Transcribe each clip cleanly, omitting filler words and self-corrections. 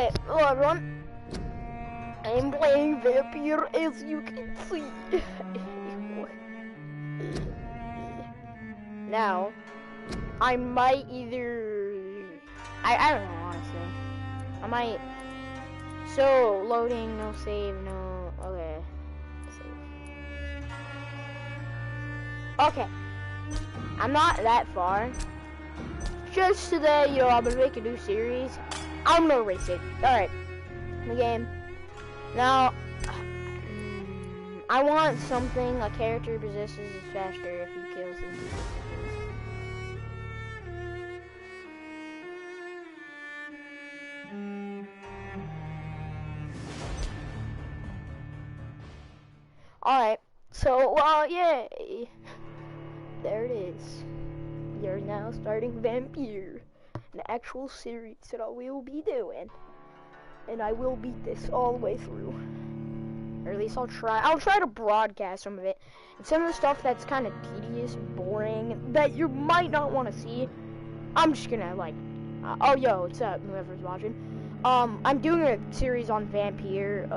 Okay, hello everyone. I'm playing Vampyr, as you can see. Now, I might either... I don't know, honestly. I might... So, loading, no save, no... Okay. Save. Okay. I'm not that far. Just today, you know, I'm gonna make a new series. I'm gonna race it. Alright. The game. Now, I want something, a character possesses faster if he kills in 2 seconds. Alright, so, well, yay! There it is. We are now starting Vampyr, an actual series that I will be doing. And I will beat this all the way through. Or at least I'll try to broadcast some of it. And some of the stuff that's kind of tedious, boring, that you might not want to see, I'm just gonna, like, oh, yo, what's up, whoever's watching. I'm doing a series on Vampyr.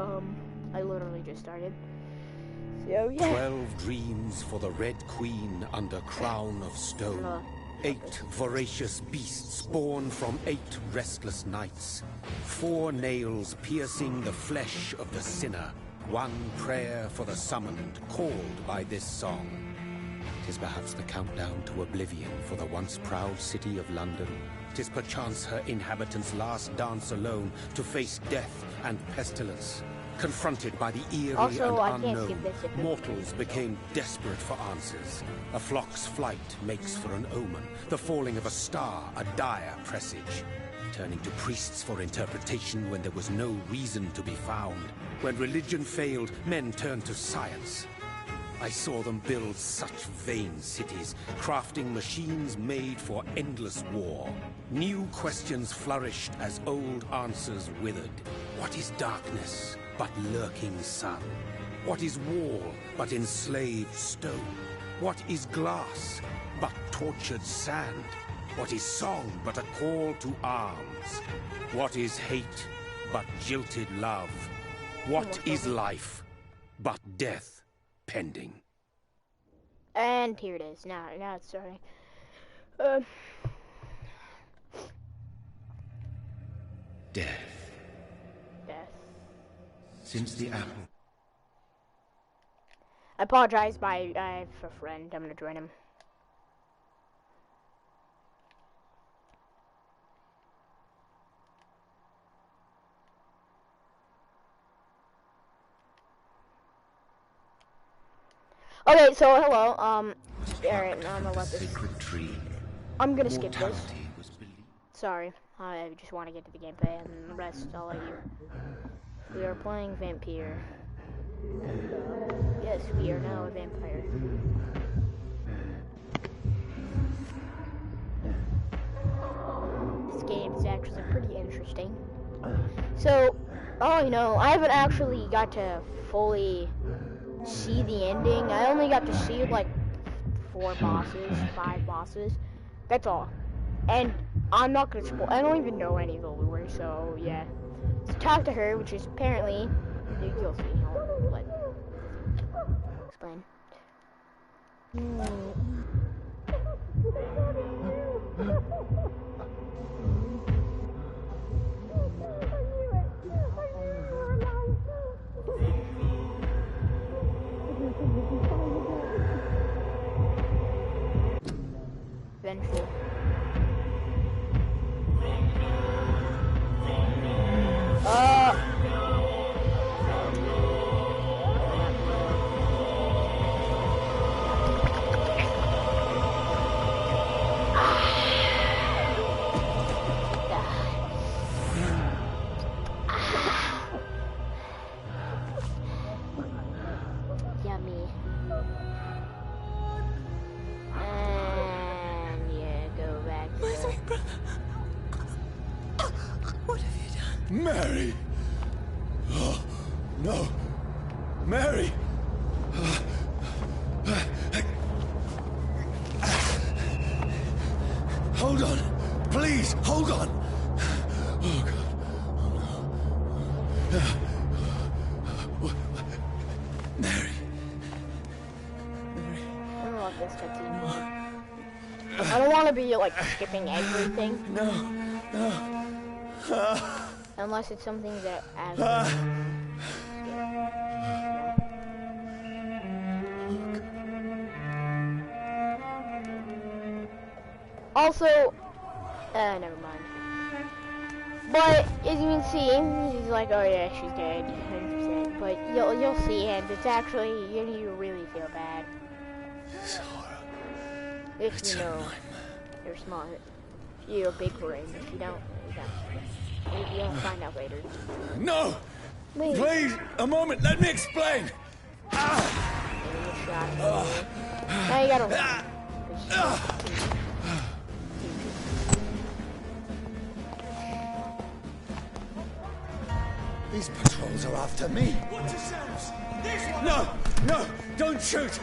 I literally just started. So, yeah. 12 dreams for the Red Queen under crown of stone. 8 voracious beasts born from 8 restless nights. 4 nails piercing the flesh of the sinner. 1 prayer for the summoned, called by this song. 'Tis perhaps the countdown to oblivion for the once proud city of London. 'Tis perchance her inhabitants' last dance alone to face death and pestilence. Confronted by the eerie Also, and unknown, mortals became desperate for answers. A flock's flight makes for an omen, the falling of a star a dire presage. Turning to priests for interpretation when there was no reason to be found. When religion failed, men turned to science. I saw them build such vain cities, crafting machines made for endless war. New questions flourished as old answers withered. What is darkness but lurking sun? What is wall but enslaved stone? What is glass but tortured sand? What is song but a call to arms? What is hate but jilted love? What is life but death pending? And here it is. Now it's starting. Death. Death. Since the apple. I apologize, but I have a friend. I'm gonna join him. Okay, so hello. Alright, now I'm gonna let this. I'm gonna skip this. Sorry, I just want to get to the gameplay, and the rest I'll let you. We are playing Vampyr. Yes, we are now a vampire. This game is actually pretty interesting. So, oh, you know, I haven't actually got to fully see the ending. I only got to see like 4 bosses, 5 bosses. That's all. And I'm not gonna spoil. I don't even know any of the lore, so yeah. So talk to her, which is apparently you'll see. I'll let explain. Vengeful. Yummy. And yeah, go back. My sweet brother. What have you done? Mary! Oh, no. Mary! Hold on. Please, hold on. Oh, God. Oh, no. Mary. I don't want this cutscene. I don't want to be like skipping everything. No. Unless it's something that also, never mind. But as you can see, he's like, oh yeah, she's dead, 100%. But you'll see, and it's actually you really feel bad. It's horror. If It's you a know nightmare. you're smart, you're a big brain. If you don't, you'll find out later. No! Wait. Please, a moment, let me explain! Maybe you shot him. Now you gotta run. These patrols are after me. Watch yourselves! This one! No! Don't shoot!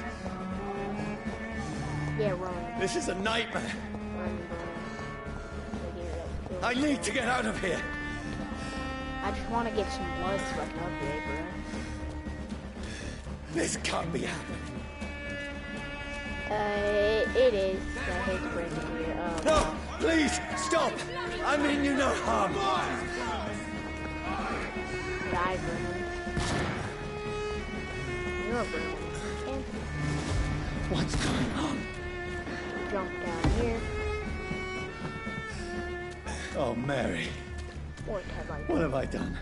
Yeah, run. This is a nightmare. Run, run. I need to get out of here. I just want to get some blood so I can upgrade, bro. This can't be happening. It is. I hate to break it here. No! Please, stop! I mean you no harm. Die, Vernon. You're a Vernon. Can't What's going on? jump down here. Oh, Mary. What have I What done? have I done?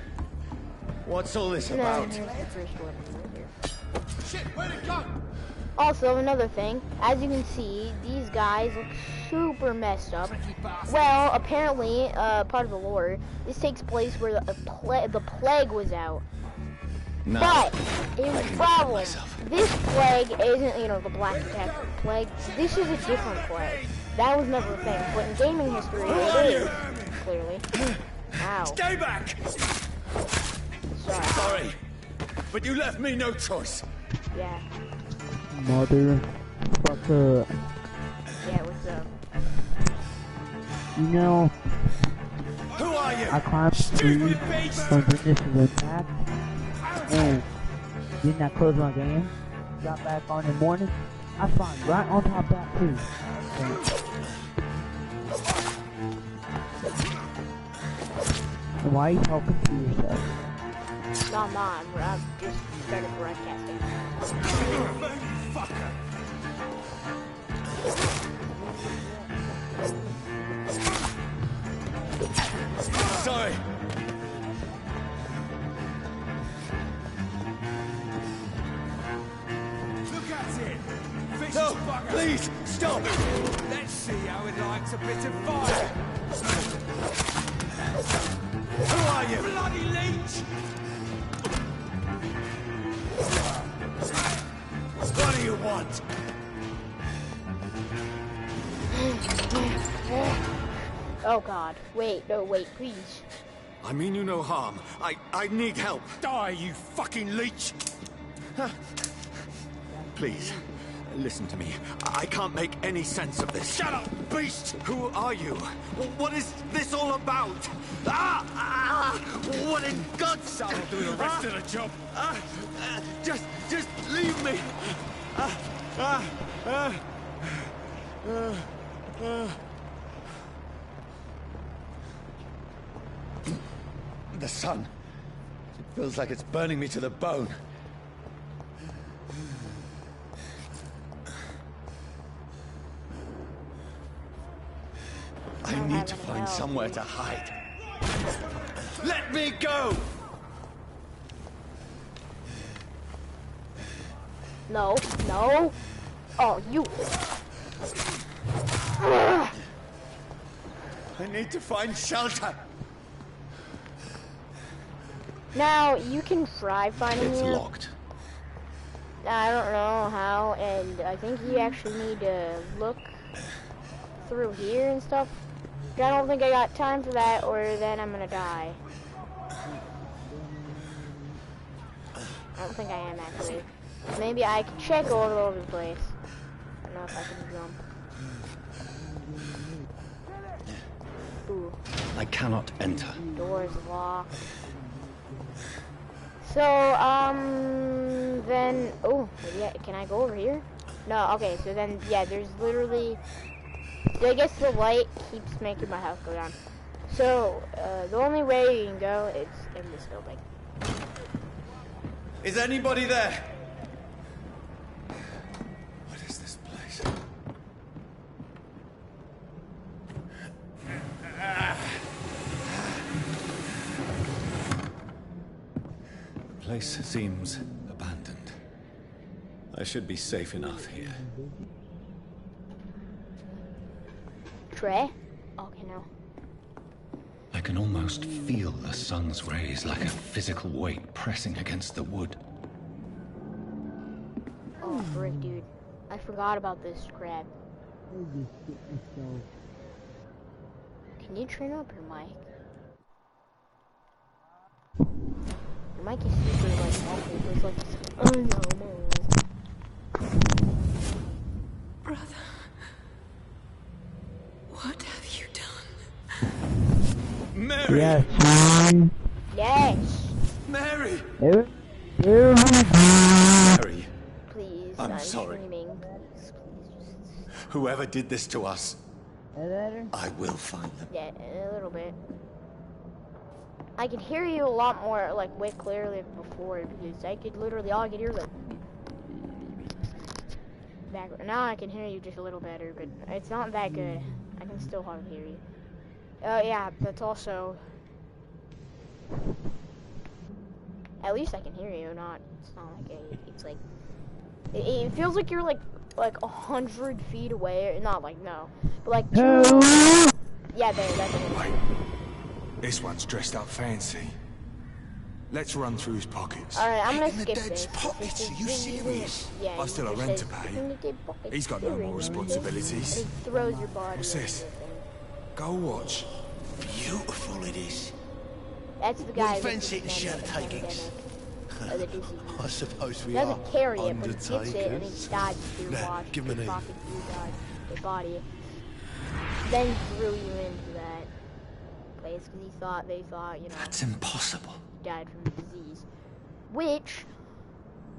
What's all this And then about? here's the first one right here. Shit, where'd it go? Also, another thing, as you can see, these guys look super messed up. Well, apparently, part of the lore, this takes place where the plague was out. No. But, here's the can problem. myself. This plague isn't, the Black Death plague. This is a different plague. That was never a thing. But in gaming history, it is, clearly. Ow. Stay back! Sorry. Sorry, but you left me no choice. Yeah. Motherfucker. Yeah, what's up? You know, Who are you? I climbed the tree from the initial attack, and didn't I close my game? Got back on in the morning, I found right on top of that tree. And why are you talking to yourself? Not mine, I've just started broadcasting. Fucker! Sorry. Look at it! Vicious No, bugger! please, stop! Let's see how it likes a bit of fire! Who are you? Bloody leech! What do you want? Oh god. Wait, no, wait, please. I mean you no harm. I need help. Die, you fucking leech! Please, listen to me. I can't make any sense of this. Shut up, beast! Who are you? What is this all about? What in God's sake? I'll do the rest of the job. Just leave me. The sun. It feels like it's burning me to the bone. I need to find somewhere to hide. Let me go! No, no. Oh, you. Ugh. I need to find shelter. Now, you can try finding It's it. locked. I don't know how, and I think you actually need to look through here and stuff. I don't think I got time for that, or then I'm gonna die. I don't think I am, actually. Maybe I can check all over the place. I don't know if I can jump. Ooh, I cannot enter. door's locked. So, then, oh, yeah, can I go over here? No, okay, so then, yeah, there's literally, I guess the light keeps making my house go down. So, the only way you can go is in this building. Is anybody there? What is this place? The place seems abandoned. I should be safe enough here. Trey? Okay, no. I can almost feel the sun's rays like a physical weight pressing against the wood. Oh, frick, dude. I forgot about this crap. Can you turn up your mic? Your mic is super, like, awful. It's like, oh no, no. Brother, what have you done? Mary! Yes. Yes! Mary! Mary. Mary, Please, I'm sorry. Screaming. Please, just... whoever did this to us, Letter? I will find them. Yeah, a little bit. I could hear you a lot more, like, way clearly than before, because I could literally, all I could hear was, like, background. Now I can hear you just a little better, but it's not that good. I can still hardly hear you. Yeah, that's also... At least I can hear you, not, it's not like it's like, it feels like you're like 100 feet away, or not like, no, but like, yeah, there, that's it. Wait, this one's dressed up fancy. Let's run through his pockets. Alright, I'm gonna In the skip dead's this. pockets? Are you serious? Yeah, I've still a it rent says, to pay. "In the dead pockets, He's got no here, more and responsibilities. he throws your body. What's this? into the thing. Go watch. Beautiful it is. That's the guy. We fancy it, shall takings. The disease. I suppose we He are doesn't carry it, but he gets it and he undertakers. dies through Nah, wash. give him an E. Pocket through your body. Then threw you into that place because they thought, you know, That's impossible. he died from the disease. Which,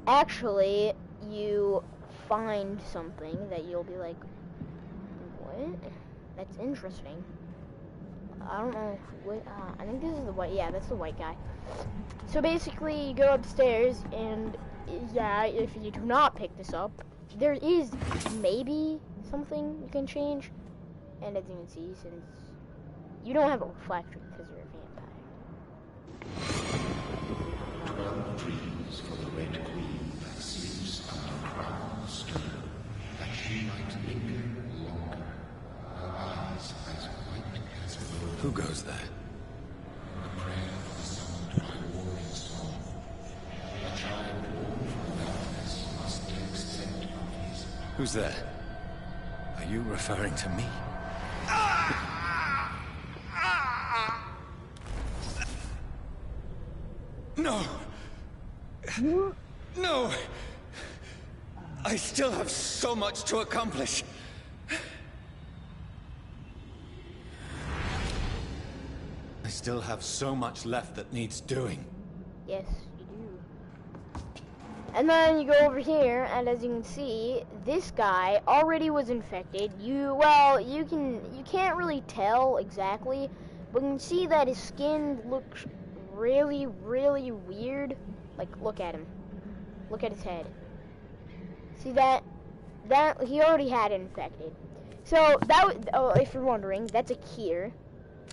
actually, you find something that you'll be like, what? That's interesting. I don't know what, I think this is the white, yeah, that's the white guy. So basically, you go upstairs, and yeah, if you do not pick this up, there is maybe something you can change. And as you can see, since you don't have a reflector because you're a vampire. Dreams for the Red Queen that sleeps under crown stone, that she might linger longer, her eyes as white as wool. Who goes there? A prayer for the sound of my warring song. A child born from darkness must accept of his. Who's there? Are you referring to me? No! No! I still have so much to accomplish. I still have so much left that needs doing. Yes, you do. And then you go over here, and as you can see, this guy already was infected. You can't really tell exactly, but you can see that his skin looks really, really weird. Like, look at him. Look at his head. See that he already had it infected. So if you're wondering, that's a cure.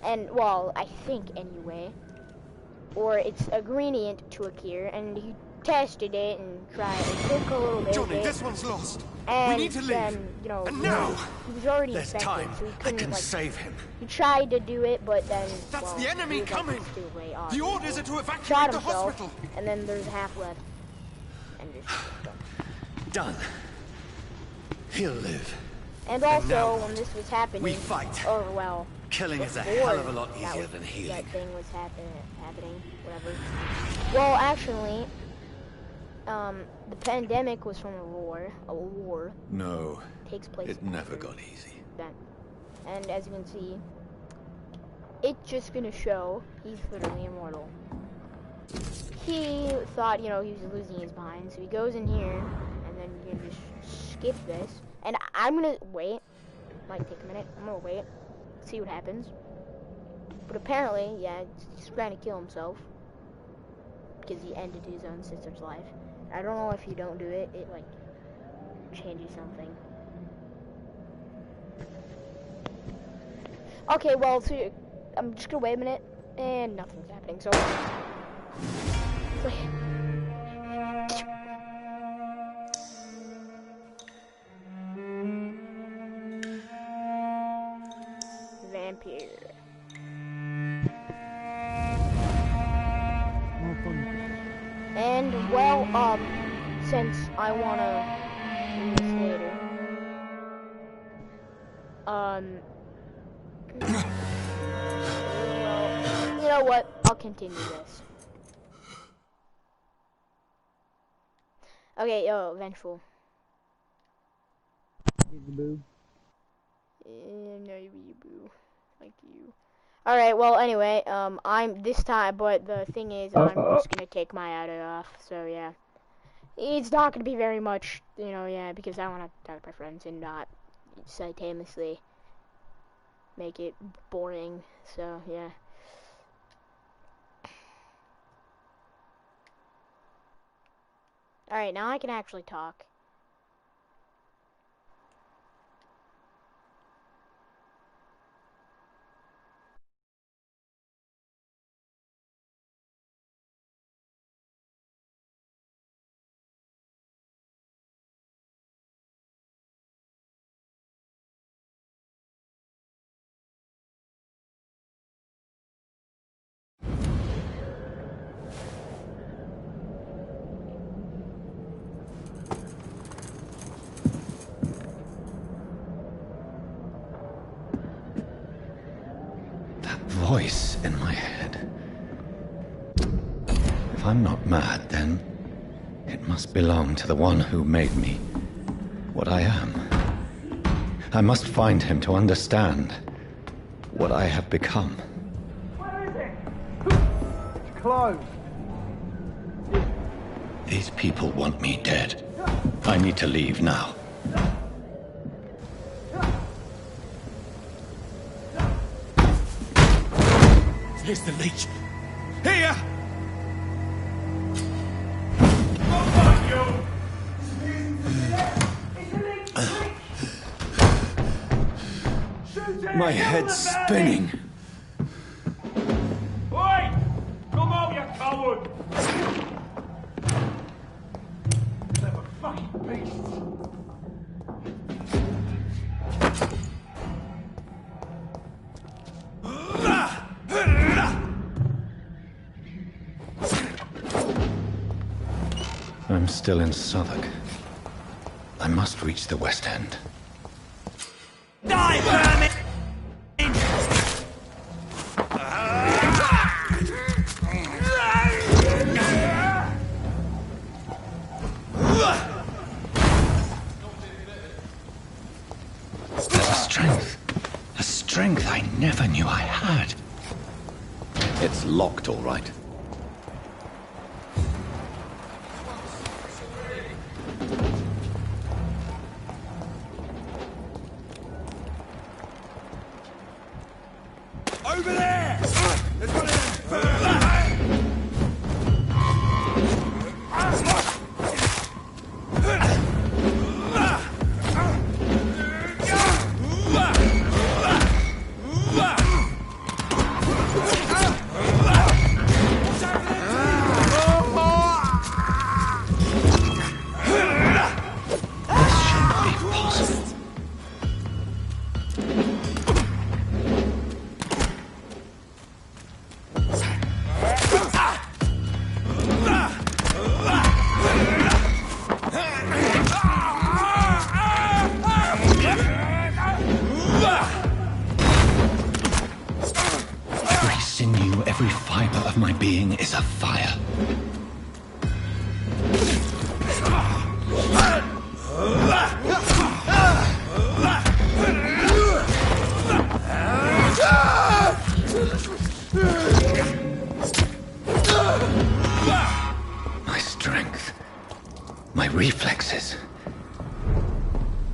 And, well, I think anyway. Or it's ingredient to a cure, and he tested it and tried it. It took a little bit. Johnny, this one's lost. And we need to leave. then, you know, And now! he was already There's infected, time. so he I couldn't, can like, save him. he tried to do it, but then, That's well, the enemy he was, like, coming. it's too late, The obviously. orders are to Shot evacuate the himself, hospital. and then there's half left. And just done. Done. He'll live. And now also, what? when this was happening, We fight. or well, Killing is a before hell of a lot that easier was- than healing. That thing was happening, whatever. Well, actually, the pandemic was from a war. A war No, takes place. it never after got easy. that. And as you can see, it's just gonna show he's literally immortal. he thought, you know, he was losing his mind, so he goes in here, and then you can just skip this. And I'm gonna wait, like take a minute, I'm gonna wait, see what happens. But apparently, yeah, he's trying to kill himself, because he ended his own sister's life. I don't know if you don't do it, it like, changes something. Okay, well, so I'm just gonna wait a minute, and nothing's happening, so... Vampyr. And, well, since I wanna do this later, well, you know what, I'll continue this. Okay, yo, Vengeful. Boo. No, you boo. Like you. Alright, well, anyway, I'm this time, but the thing is, I'm just gonna take my auto off, so yeah. It's not gonna be very much, you know, yeah, because I wanna talk to my friends and not simultaneously make it boring, so yeah. Alright, now I can actually talk. Voice in my head. If I'm not mad, then it must belong to the one who made me what I am. I must find him to understand what I have become. Where is it? It's closed. These people want me dead. I need to leave now. Here's the leech. Here! My head's spinning. Oi! Come out, you coward! Clever fucking beasts. I'm still in Southwark. I must reach the West End. Die, vermin! There's a strength I never knew I had. It's locked, all right. Over there! There's one of them. Every sinew, every fiber of my being is afire. reflexes.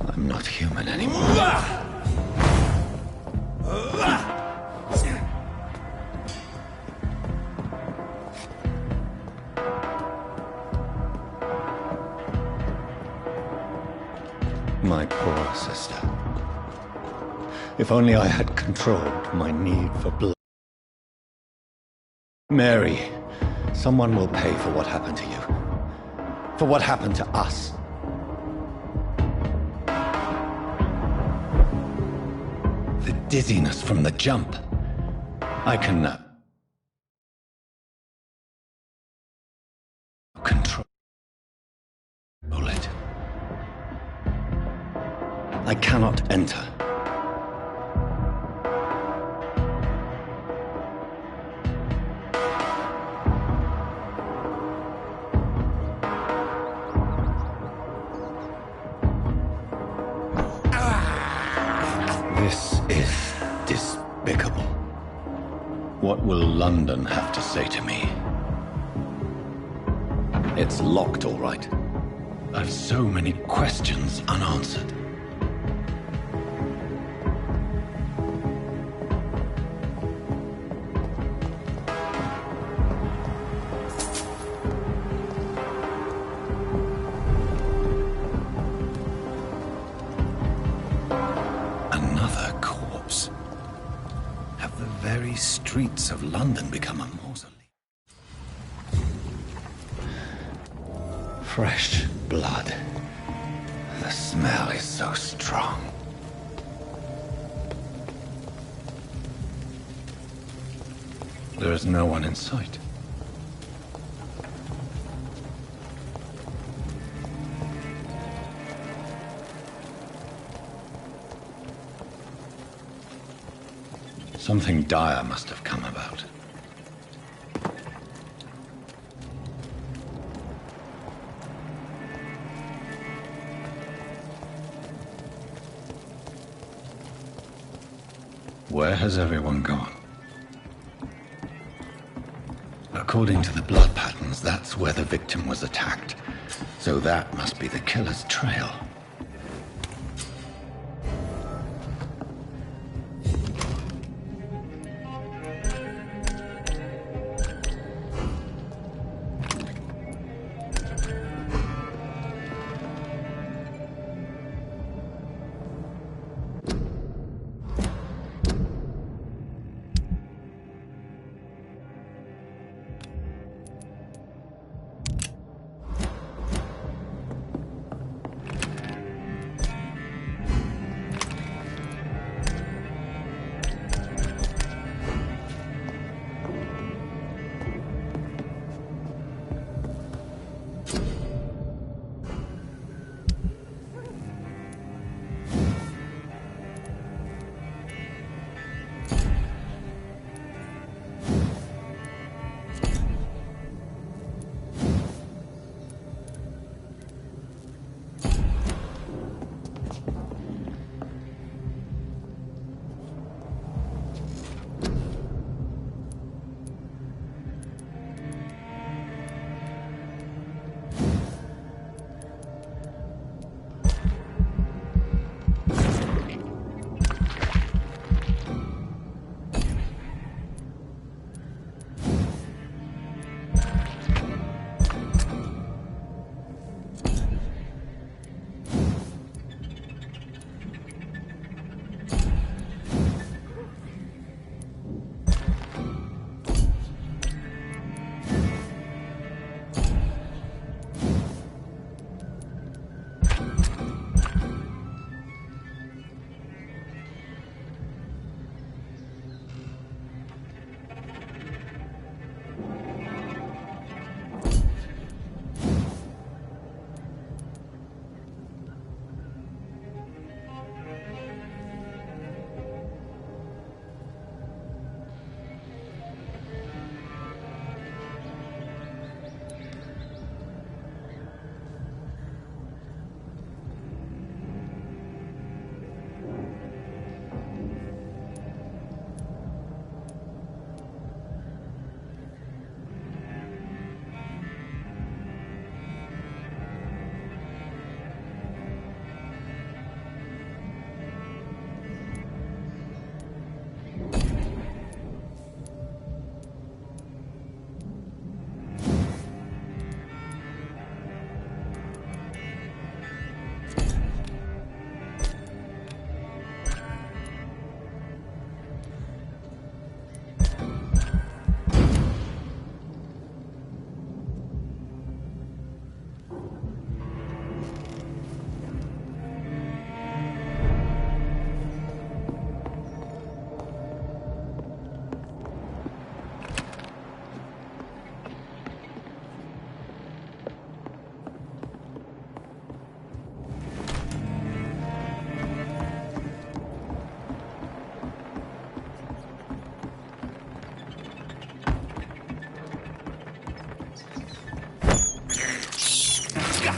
I'm not human anymore. My poor sister. If only I had controlled my need for blood. Mary, someone will pay for what happened to you. For what happened to us. The dizziness from the jump. I can control it. I cannot enter. This is despicable. What will London have to say to me? It's locked, all right. I've so many questions unanswered. Another corpse. Have the very streets of London become a mausoleum? Fresh blood. The smell is so strong. There is no one in sight. Something dire must have come about. Where has everyone gone? According to the blood patterns, that's where the victim was attacked. So that must be the killer's trail.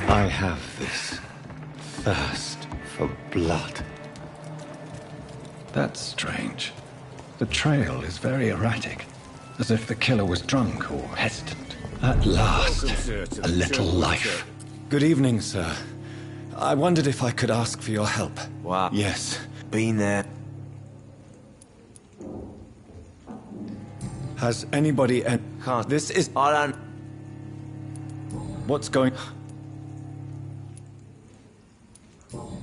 I have this thirst for blood. That's strange. The trail is very erratic, as if the killer was drunk or hesitant. At last, Welcome, sir, to a the little Turtle life. Good evening, sir. I wondered if I could ask for your help. What? Yes. Been there. Has anybody... Can't. This is... I don't... What's going...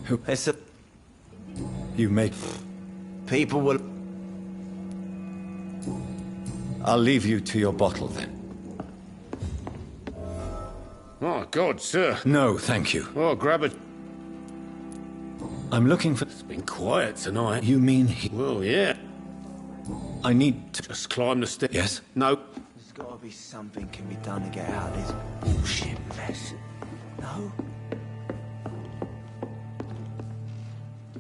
Who... It's a... You make... People will... I'll leave you to your bottle, then. My God, sir. No, thank you. Oh, grab it. I'm looking for... It's been quiet tonight. You mean he... Well, yeah. I need to... Just climb the stairs. Yes? No. There's gotta be something can be done to get out of this bullshit mess. No?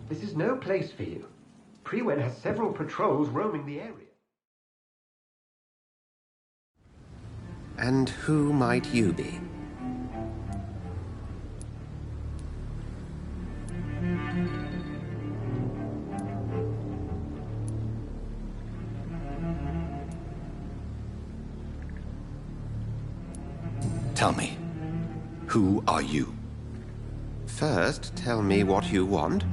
This is no place for you. Prewen has several patrols roaming the area. And who might you be? Tell me, who are you? First, tell me what you want.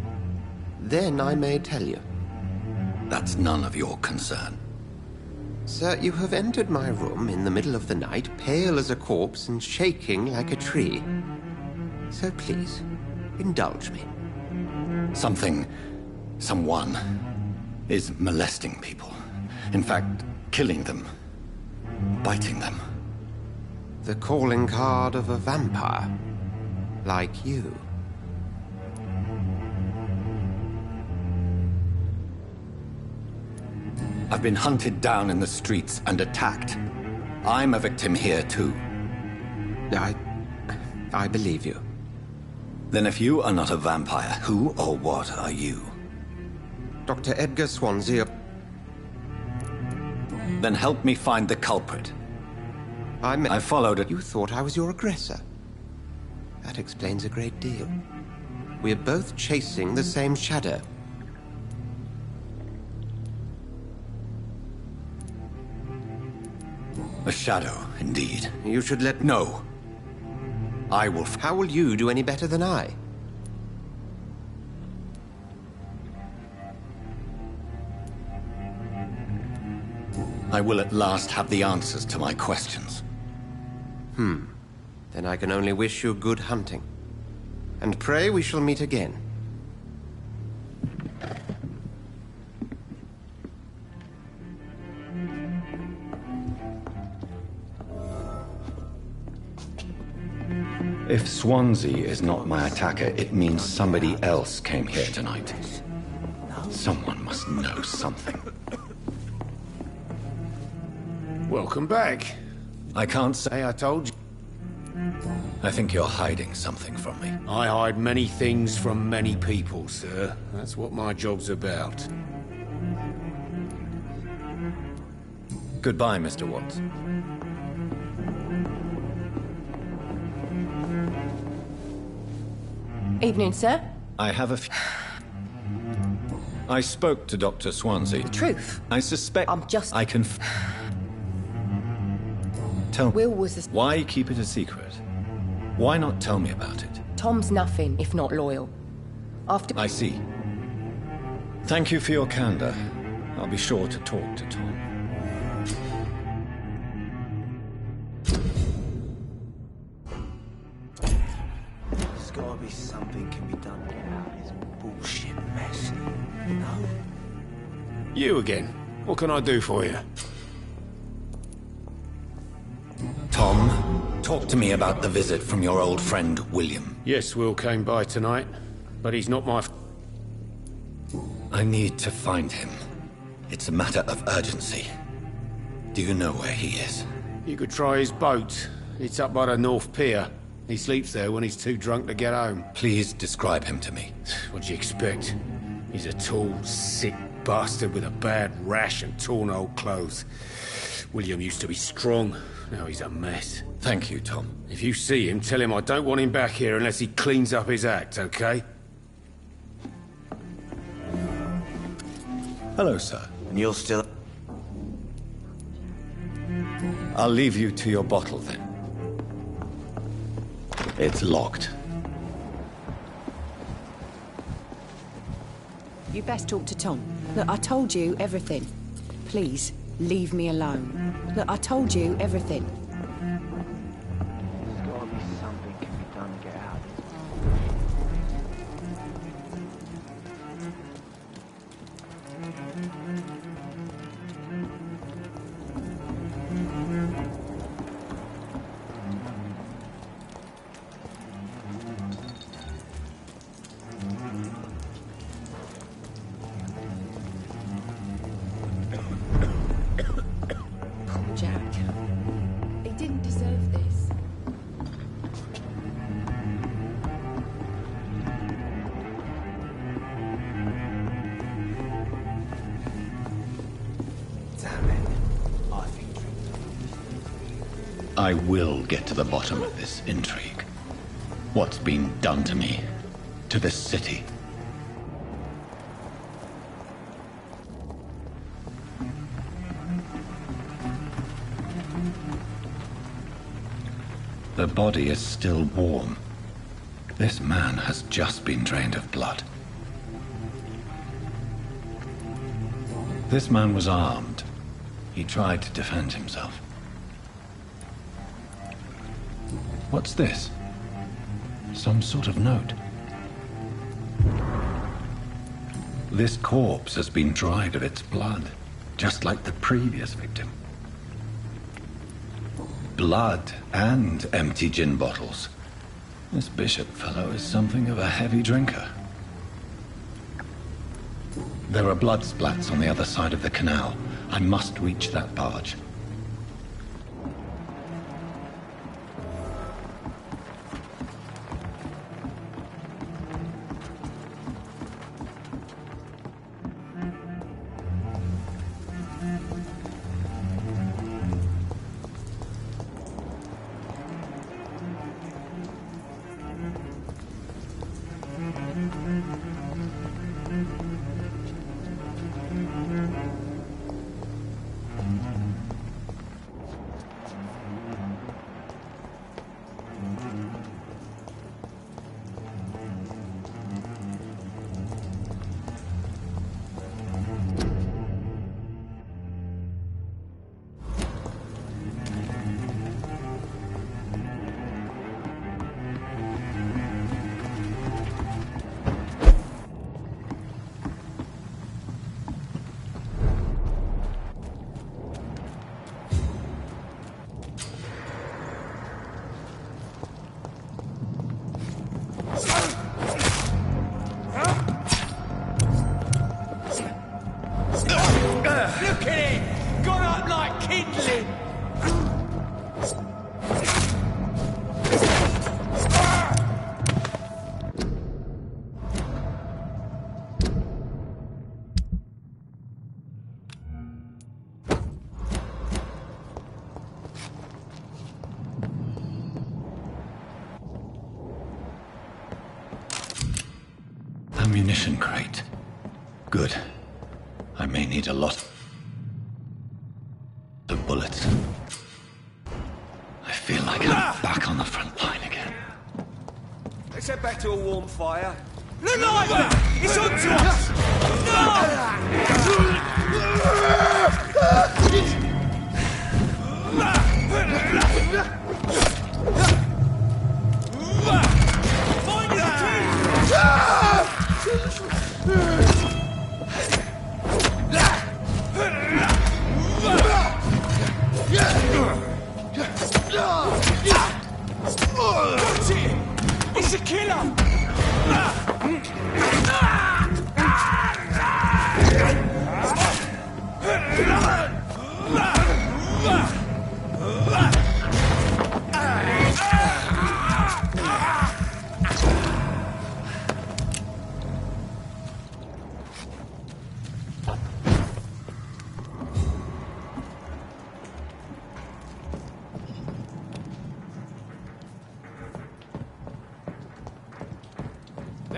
Then I may tell you. That's none of your concern. Sir, you have entered my room in the middle of the night, pale as a corpse and shaking like a tree. So please, indulge me. Someone is molesting people. In fact, killing them. Biting them. The calling card of a vampire. Like you. I've been hunted down in the streets and attacked. I'm a victim here, too. I believe you. Then if you are not a vampire, who or what are you? Dr. Edgar Swansea. Then help me find the culprit. I followed it. You thought I was your aggressor. That explains a great deal. We're both chasing the same shadow. A shadow, indeed. You should let... No. I will... How will you do any better than I? I will at last have the answers to my questions. Then I can only wish you good hunting. And pray we shall meet again. If Swansea is not my attacker, it means somebody else came here tonight. Someone must know something. Welcome back. I can't say I told you. I think you're hiding something from me. I hide many things from many people, sir. That's what my job's about. Goodbye, Mr. Watts. Evening, sir. I have a I spoke to Dr. Swansea. The truth. I suspect... I'm just... I can... Tell me. Will was a... Why keep it a secret? Why not tell me about it? Tom's nothing if not loyal. After... I see. Thank you for your candor. I'll be sure to talk to Tom. There's gotta be something can be done to get out of this bullshit mess. No? You again. What can I do for you? Tom, talk to me about the visit from your old friend, William. Yes, Will came by tonight, but he's not my... I need to find him. It's a matter of urgency. Do you know where he is? You could try his boat. It's up by the North Pier. He sleeps there when he's too drunk to get home. Please describe him to me. What do you expect? He's a tall, sick bastard with a bad rash and torn old clothes. William used to be strong, Now he's a mess. Thank you, Tom. If you see him, tell him I don't want him back here unless he cleans up his act, okay? Hello, sir. And you're still... I'll leave you to your bottle, then. It's locked. You best talk to Tom. Look, I told you everything. Please, leave me alone. Look, I told you everything. There's gotta be something can be done to get out of Jack. He didn't deserve this. Damn it. I think... I will get to the bottom of this intrigue. What's been done to me, to this city. The body is still warm. This man has just been drained of blood. This man was armed. He tried to defend himself. What's this? Some sort of note. This corpse has been dried of its blood, just like the previous victim. Blood and empty gin bottles. This bishop fellow is something of a heavy drinker. There are blood splats on the other side of the canal. I must reach that barge. Look at it! Gone up like kindling! Ammunition crate. Good. I may need a lot of bullets. I feel like I'm back on the front line again. Let's head back to a warm fire. Look like that! It's on to us! Find your Got it! It's a killer!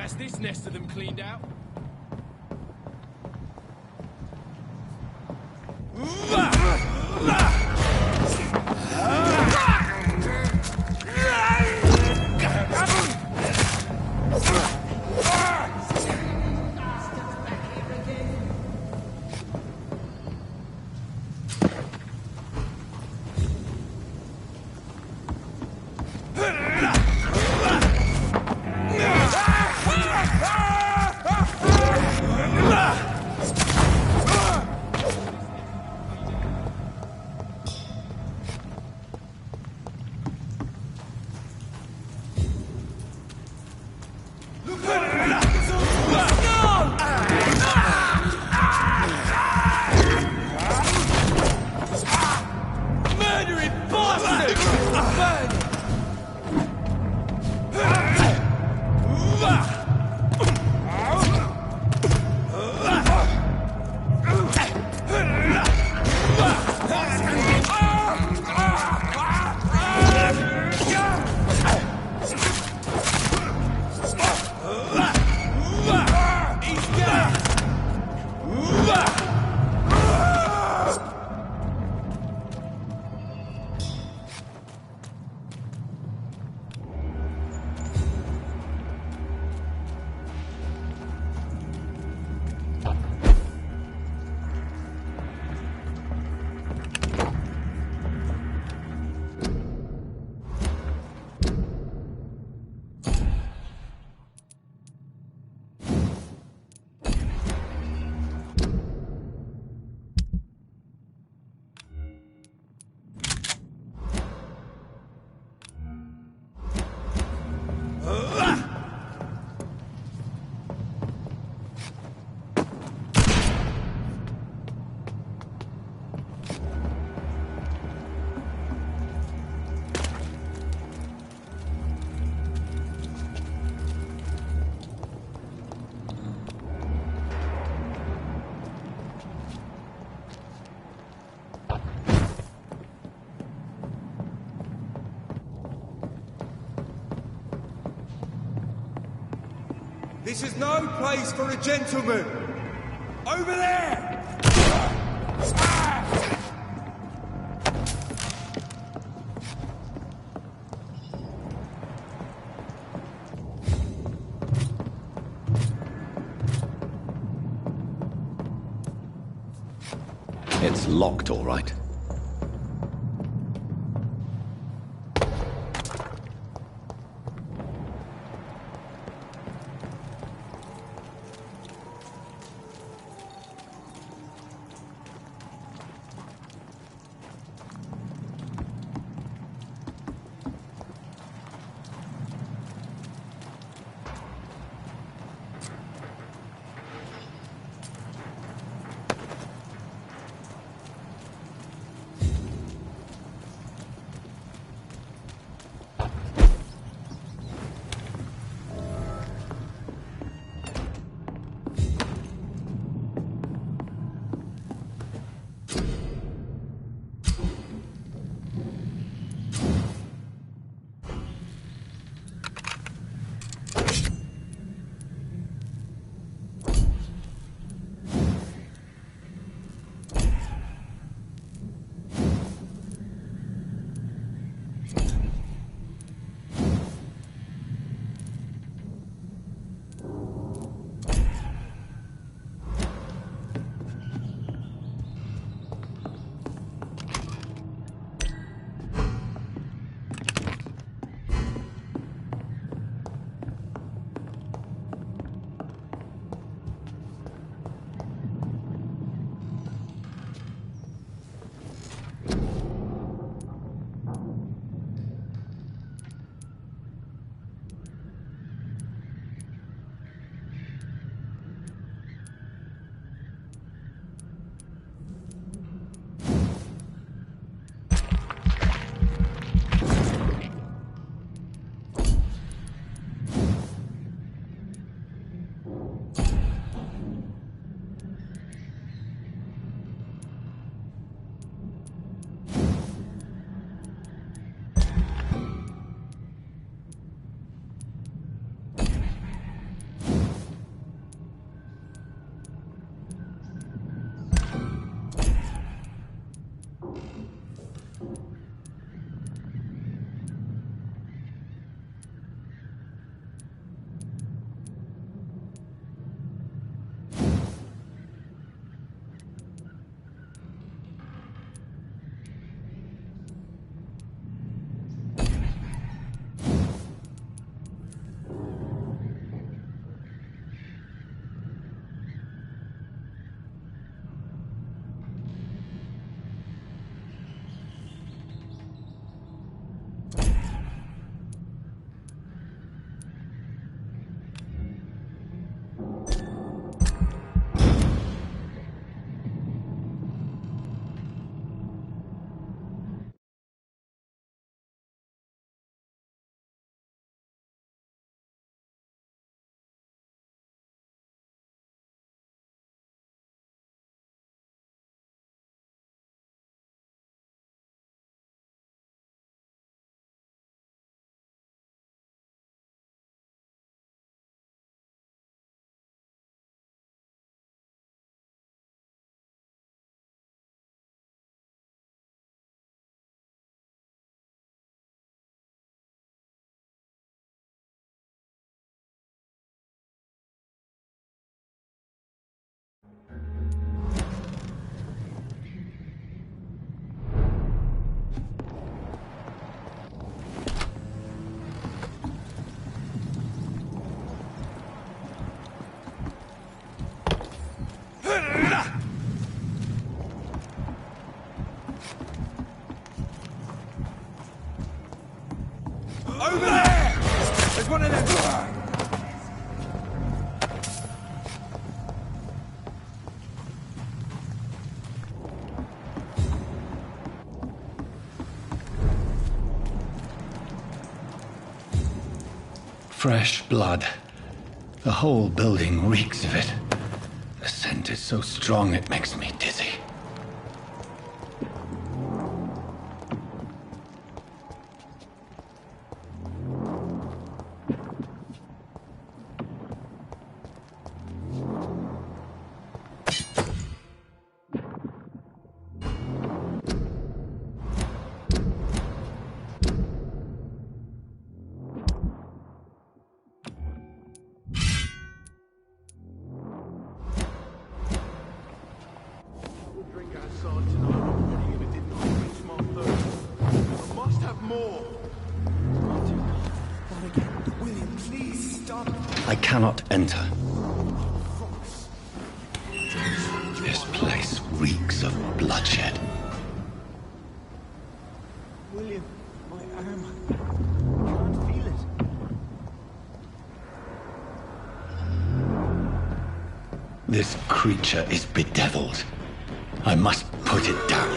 That's this nest of them cleaned out. This is no place for a gentleman! Over there! It's locked, all right. Over there! There's one of them. Fresh blood. The whole building reeks of it. The scent is so strong it makes me dizzy. I cannot enter. This place reeks of bloodshed. William, my arm. I can't feel it. This creature is bedeviled. I must put it down.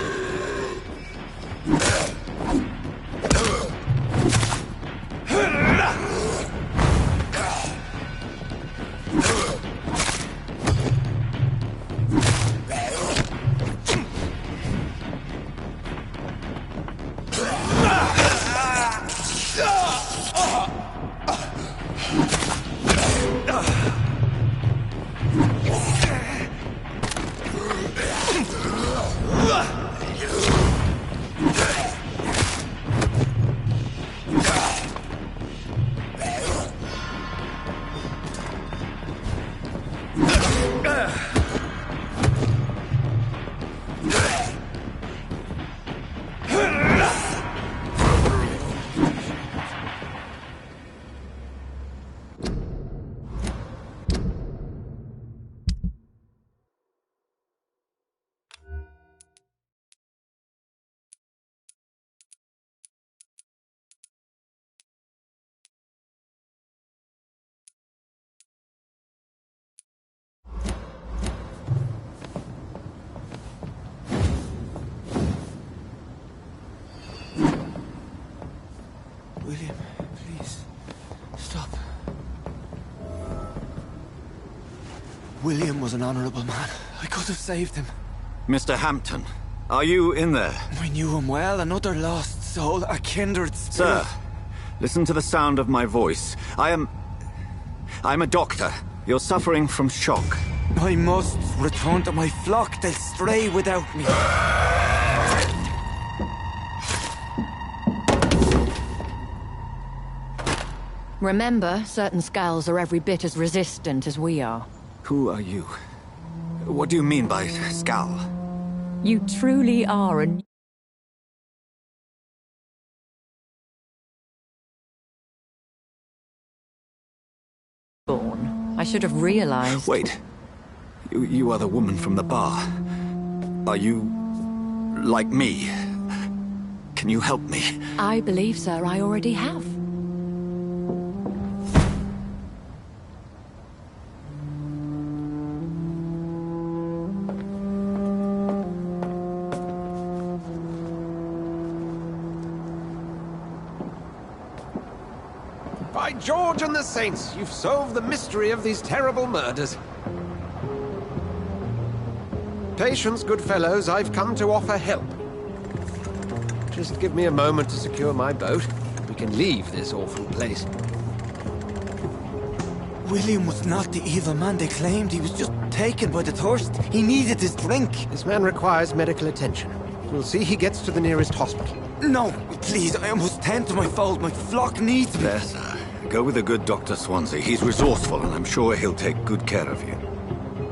William, please, stop. William was an honorable man. I could have saved him. Mr. Hampton, are you in there? I knew him well, another lost soul, a kindred spirit. Sir, listen to the sound of my voice. I'm a doctor. You're suffering from shock. I must return to my flock. They'll stray without me. Remember, certain skulls are every bit as resistant as we are. Who are you? What do you mean by skull? You truly are a... born. I should have realized. Wait. You are the woman from the bar. Are you... like me? Can you help me? I believe, sir, I already have. By George and the Saints, you've solved the mystery of these terrible murders. Patience, good fellows, I've come to offer help. Just give me a moment to secure my boat. We can leave this awful place. William was not the evil man they claimed. He was just taken by the thirst. He needed his drink. This man requires medical attention. We'll see he gets to the nearest hospital. No, please, I must tend to my fold. My flock needs me. There, sir. Go with the good Dr. Swansea. He's resourceful, and I'm sure he'll take good care of you.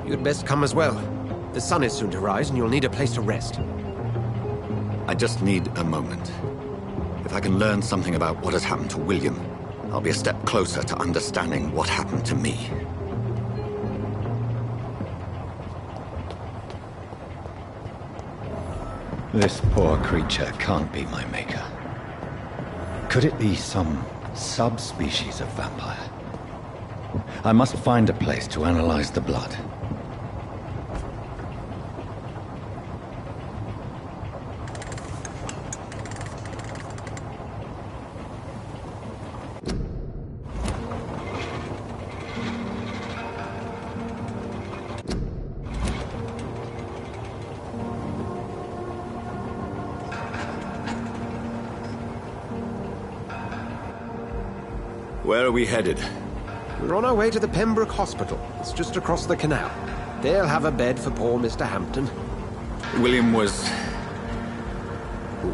You'd best come as well. The sun is soon to rise, and you'll need a place to rest. I just need a moment. If I can learn something about what has happened to William, I'll be a step closer to understanding what happened to me. This poor creature can't be my maker. Could it be some subspecies of vampire. I must find a place to analyze the blood. Where are we headed? We're on our way to the Pembroke Hospital. It's just across the canal. They'll have a bed for poor Mr. Hampton. William was...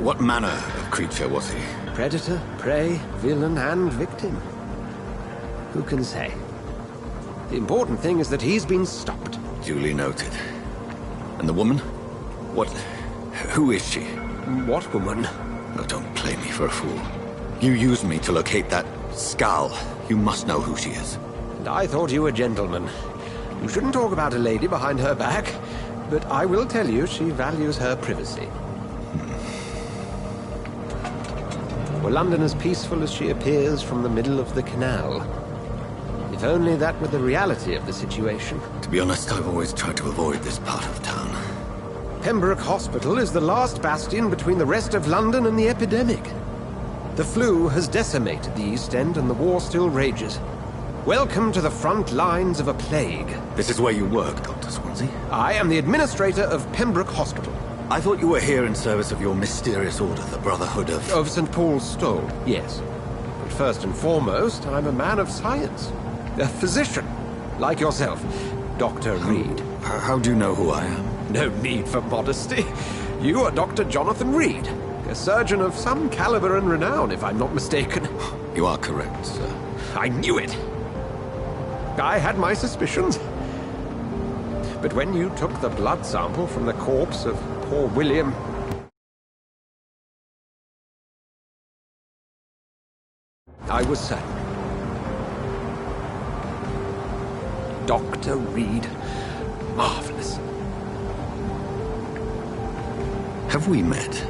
what manner of creature was he? Predator, prey, villain, and victim. Who can say? The important thing is that he's been stopped. Duly noted. And the woman? What... who is she? What woman? Oh, don't play me for a fool. You used me to locate that skull. You must know who she is. And I thought you a gentleman. You shouldn't talk about a lady behind her back, but I will tell you she values her privacy. Were London as peaceful as she appears from the middle of the canal? If only that were the reality of the situation. To be honest, I've always tried to avoid this part of town. Pembroke Hospital is the last bastion between the rest of London and the epidemic. The flu has decimated the East End and the war still rages. Welcome to the front lines of a plague. This is where you work, Dr. Swansea? I am the administrator of Pembroke Hospital. I thought you were here in service of your mysterious order, the Brotherhood of... Of St. Paul's Stole, yes. But first and foremost, I'm a man of science. A physician, like yourself, Dr. Reed. How do you know who I am? No need for modesty. You are Dr. Jonathan Reed, a surgeon of some caliber and renown, if I'm not mistaken. You are correct, sir. I knew it! I had my suspicions. But when you took the blood sample from the corpse of poor William... I was certain. Dr. Reed. Marvelous. Have we met?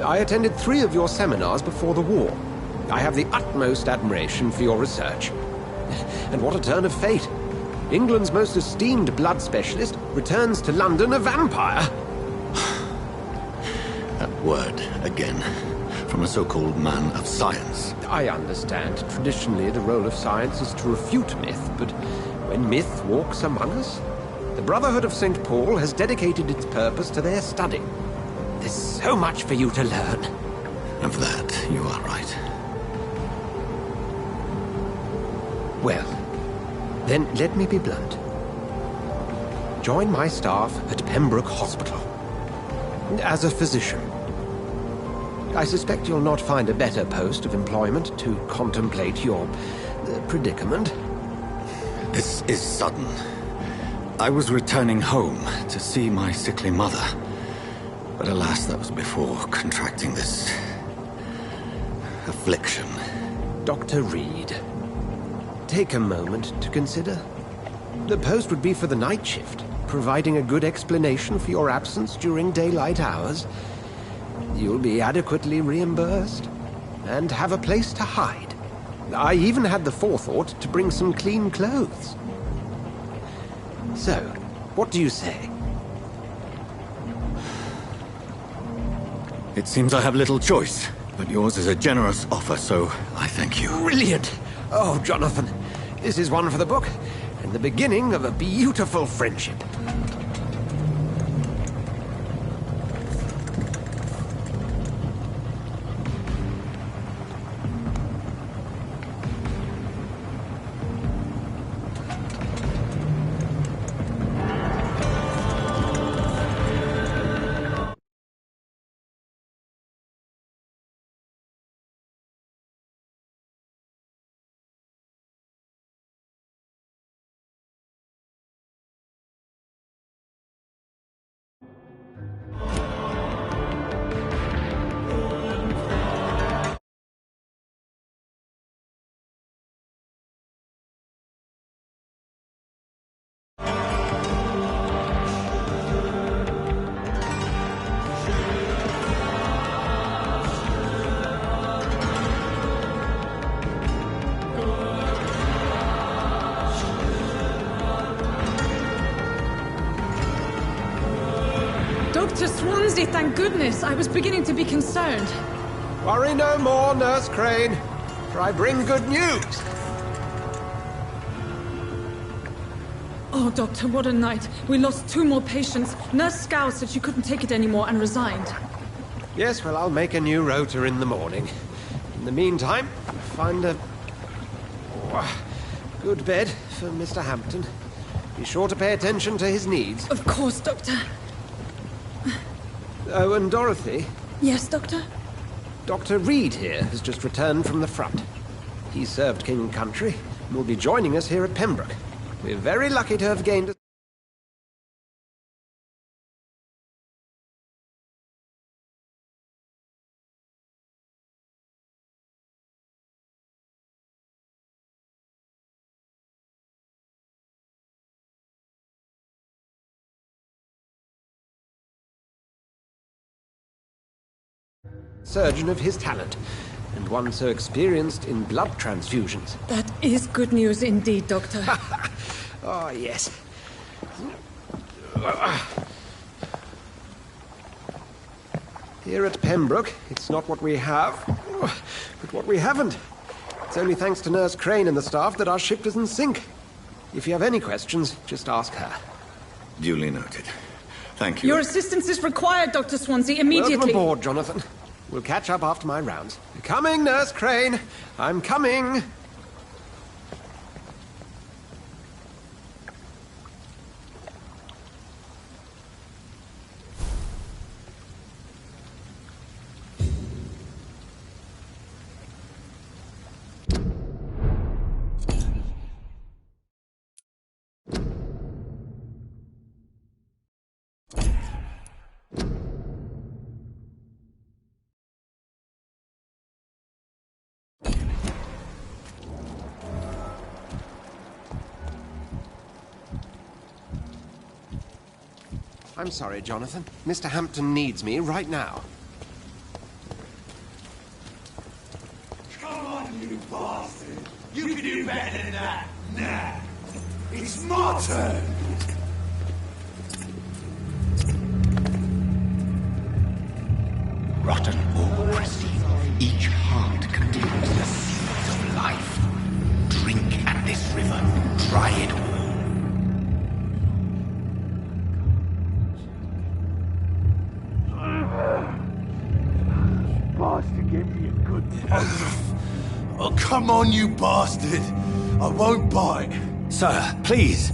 I attended 3 of your seminars before the war. I have the utmost admiration for your research. And what a turn of fate. England's most esteemed blood specialist returns to London a vampire. That word, again, from a so-called man of science. I understand. Traditionally, the role of science is to refute myth, but when myth walks among us, the Brotherhood of St. Paul has dedicated its purpose to their study. There's so much for you to learn. Of that, you are right. Well, then let me be blunt. Join my staff at Pembroke Hospital. As a physician. I suspect you'll not find a better post of employment to contemplate your predicament. This is sudden. I was returning home to see my sickly mother. But alas, that was before contracting this... affliction. Dr. Reed, take a moment to consider. The post would be for the night shift, providing a good explanation for your absence during daylight hours. You'll be adequately reimbursed, and have a place to hide. I even had the forethought to bring some clean clothes. So, what do you say? It seems I have little choice, but yours is a generous offer, so I thank you. Brilliant! Oh, Jonathan, this is one for the book, and the beginning of a beautiful friendship. Swansea, thank goodness. I was beginning to be concerned. Worry no more, Nurse Crane, for I bring good news. Oh, Doctor, what a night. We lost 2 more patients. Nurse Scow said she couldn't take it anymore and resigned. Yes, well, I'll make a new rota in the morning. In the meantime, find a good bed for Mr. Hampton. Be sure to pay attention to his needs. Of course, Doctor. Oh, and Dorothy? Yes, Doctor? Dr. Reed here has just returned from the front. He served King and Country and will be joining us here at Pembroke. We're very lucky to have gained a surgeon of his talent, and one so experienced in blood transfusions. That is good news indeed, Doctor. Oh, yes. Here at Pembroke, it's not what we have, but what we haven't. It's only thanks to Nurse Crane and the staff that our ship doesn't sink. If you have any questions, just ask her. Duly noted. Thank you. Your assistance is required, Dr. Swansea, immediately. Welcome aboard, Jonathan. We'll catch up after my rounds. Coming, Nurse Crane. I'm coming. I'm sorry, Jonathan. Mr. Hampton needs me right now. Come on, you bastard! You can do better than that! Nah! It's my turn! Rotten or pristine, each heart contains the seeds of life. Drink at this river, try it all. Bastard gave me a good time. Oh, come on, you bastard! I won't bite. Sir, please.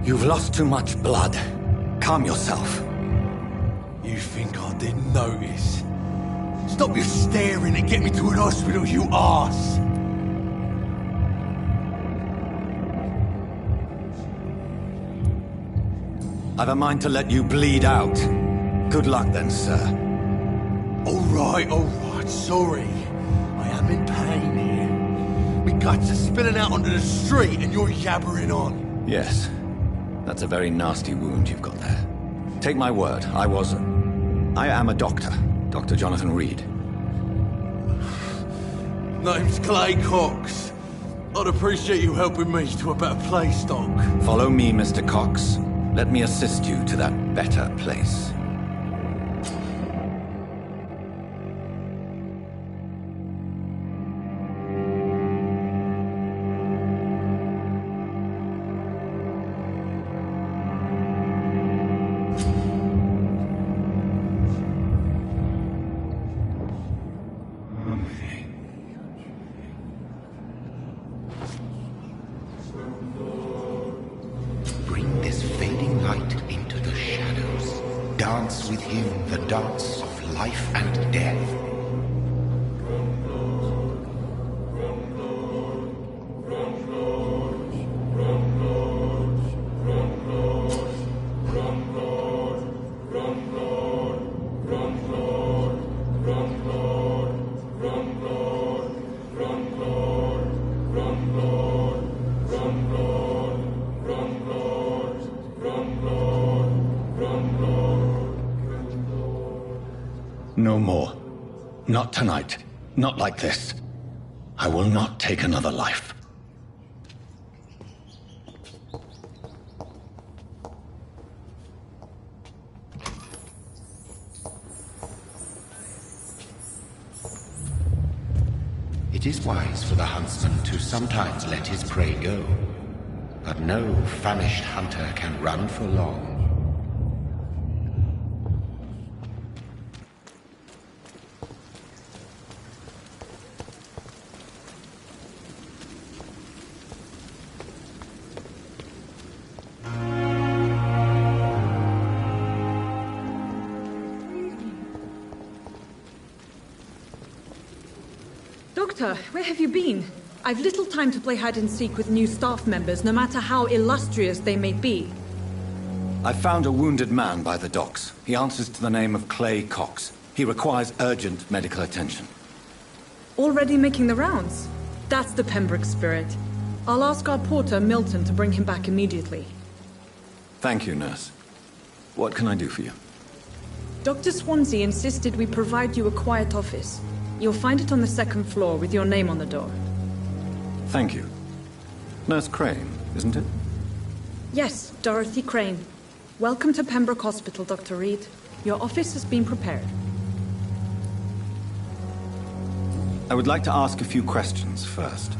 You've lost too much blood. Calm yourself. You think I didn't notice? Stop your staring and get me to an hospital, you arse! I've a mind to let you bleed out. Good luck then, sir. All right, sorry. I am in pain here. My guts are spilling out onto the street and you're yabbering on. Yes. That's a very nasty wound you've got there. Take my word, I am a doctor. Dr. Jonathan Reed. Name's Clay Cox. I'd appreciate you helping me to a better place, Doc. Follow me, Mr. Cox. Let me assist you to that better place. Bring this fading light into the shadows. Dance with him the dance of life and death. No more. Not tonight. Not like this. I will not take another life. It is wise for the huntsman to sometimes let his prey go, but no famished hunter can run for long. Doctor, where have you been? I've little time to play hide and seek with new staff members, no matter how illustrious they may be. I found a wounded man by the docks. He answers to the name of Clay Cox. He requires urgent medical attention. Already making the rounds? That's the Pembroke spirit. I'll ask our porter, Milton, to bring him back immediately. Thank you, nurse. What can I do for you? Dr. Swansea insisted we provide you a quiet office. You'll find it on the second floor with your name on the door. Thank you. Nurse Crane, isn't it? Yes, Dorothy Crane. Welcome to Pembroke Hospital, Dr. Reed. Your office has been prepared. I would like to ask a few questions first.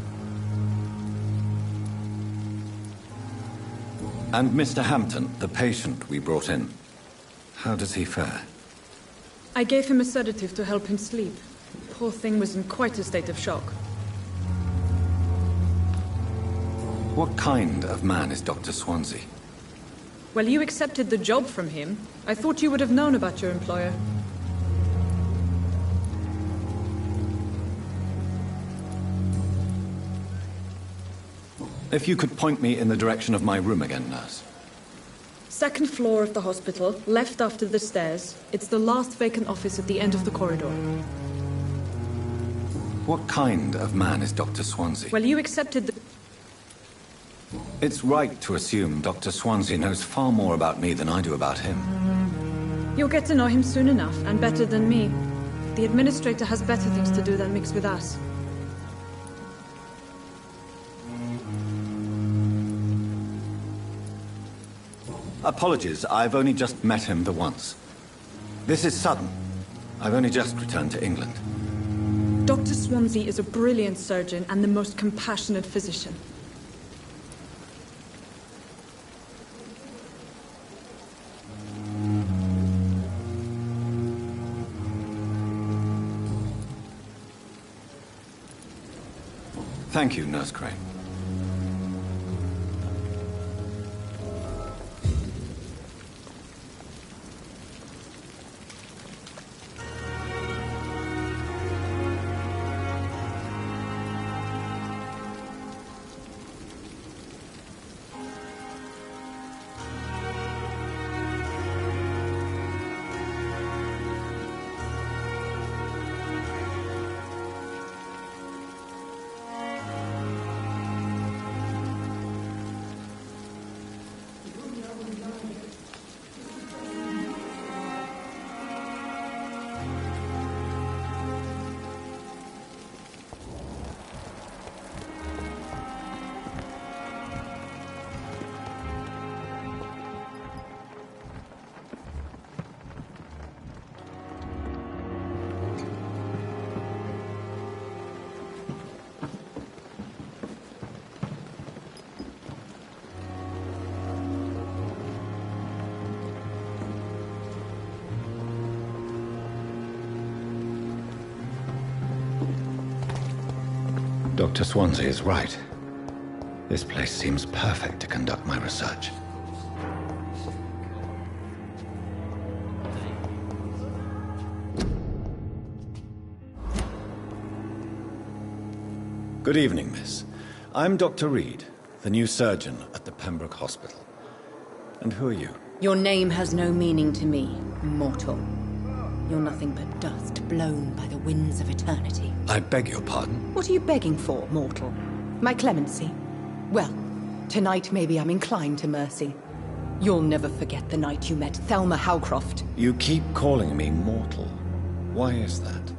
And Mr. Hampton, the patient we brought in, how does he fare? I gave him a sedative to help him sleep. Poor thing was in quite a state of shock. What kind of man is Dr. Swansea? Well, you accepted the job from him. I thought you would have known about your employer. If you could point me in the direction of my room again, nurse. Second floor of the hospital, left after the stairs. It's the last vacant office at the end of the corridor. What kind of man is Dr. Swansea? Well, you accepted the... It's right to assume Dr. Swansea knows far more about me than I do about him. You'll get to know him soon enough, and better than me. The administrator has better things to do than mix with us. Apologies, I've only just met him the once. This is sudden. I've only just returned to England. Dr. Swansea is a brilliant surgeon and the most compassionate physician. Thank you, Nurse Crane. Dr. Swansea is right. This place seems perfect to conduct my research. Good evening, miss. I'm Dr. Reed, the new surgeon at the Pembroke Hospital. And who are you? Your name has no meaning to me, mortal. You're nothing but dust blown by the winds of eternity. I beg your pardon? What are you begging for, mortal? My clemency? Well, tonight maybe I'm inclined to mercy. You'll never forget the night you met Thelma Howcroft. You keep calling me mortal. Why is that?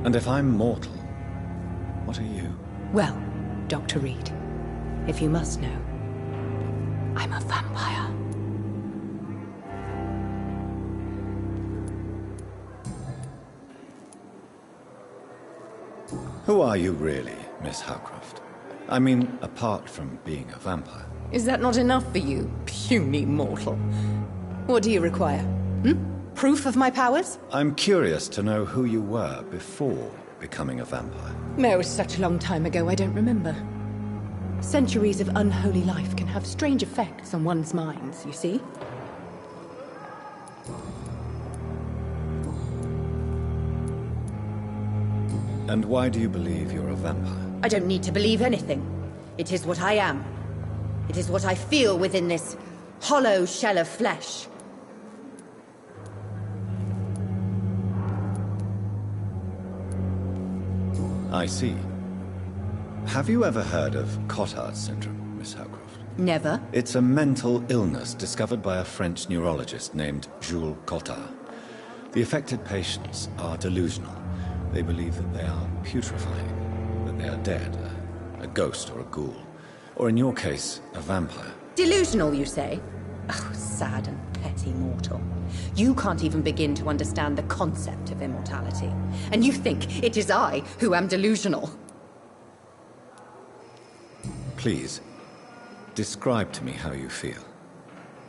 And if I'm mortal, what are you? Well, Dr. Reed, if you must know, I'm a vampire. Who are you really, Miss Howcroft? I mean, apart from being a vampire. Is that not enough for you, puny mortal? What do you require? Proof of my powers? I'm curious to know who you were before becoming a vampire. No, it was such a long time ago, I don't remember. Centuries of unholy life can have strange effects on one's minds, you see? And why do you believe you're a vampire? I don't need to believe anything. It is what I am. It is what I feel within this hollow shell of flesh. I see. Have you ever heard of Cotard syndrome, Miss Howcroft? Never. It's a mental illness discovered by a French neurologist named Jules Cotard. The affected patients are delusional. They believe that they are putrefying, that they are dead, a ghost or a ghoul. Or in your case, a vampire. Delusional, you say? Oh, sad and petty mortal. You can't even begin to understand the concept of immortality. And you think it is I who am delusional. Please, describe to me how you feel.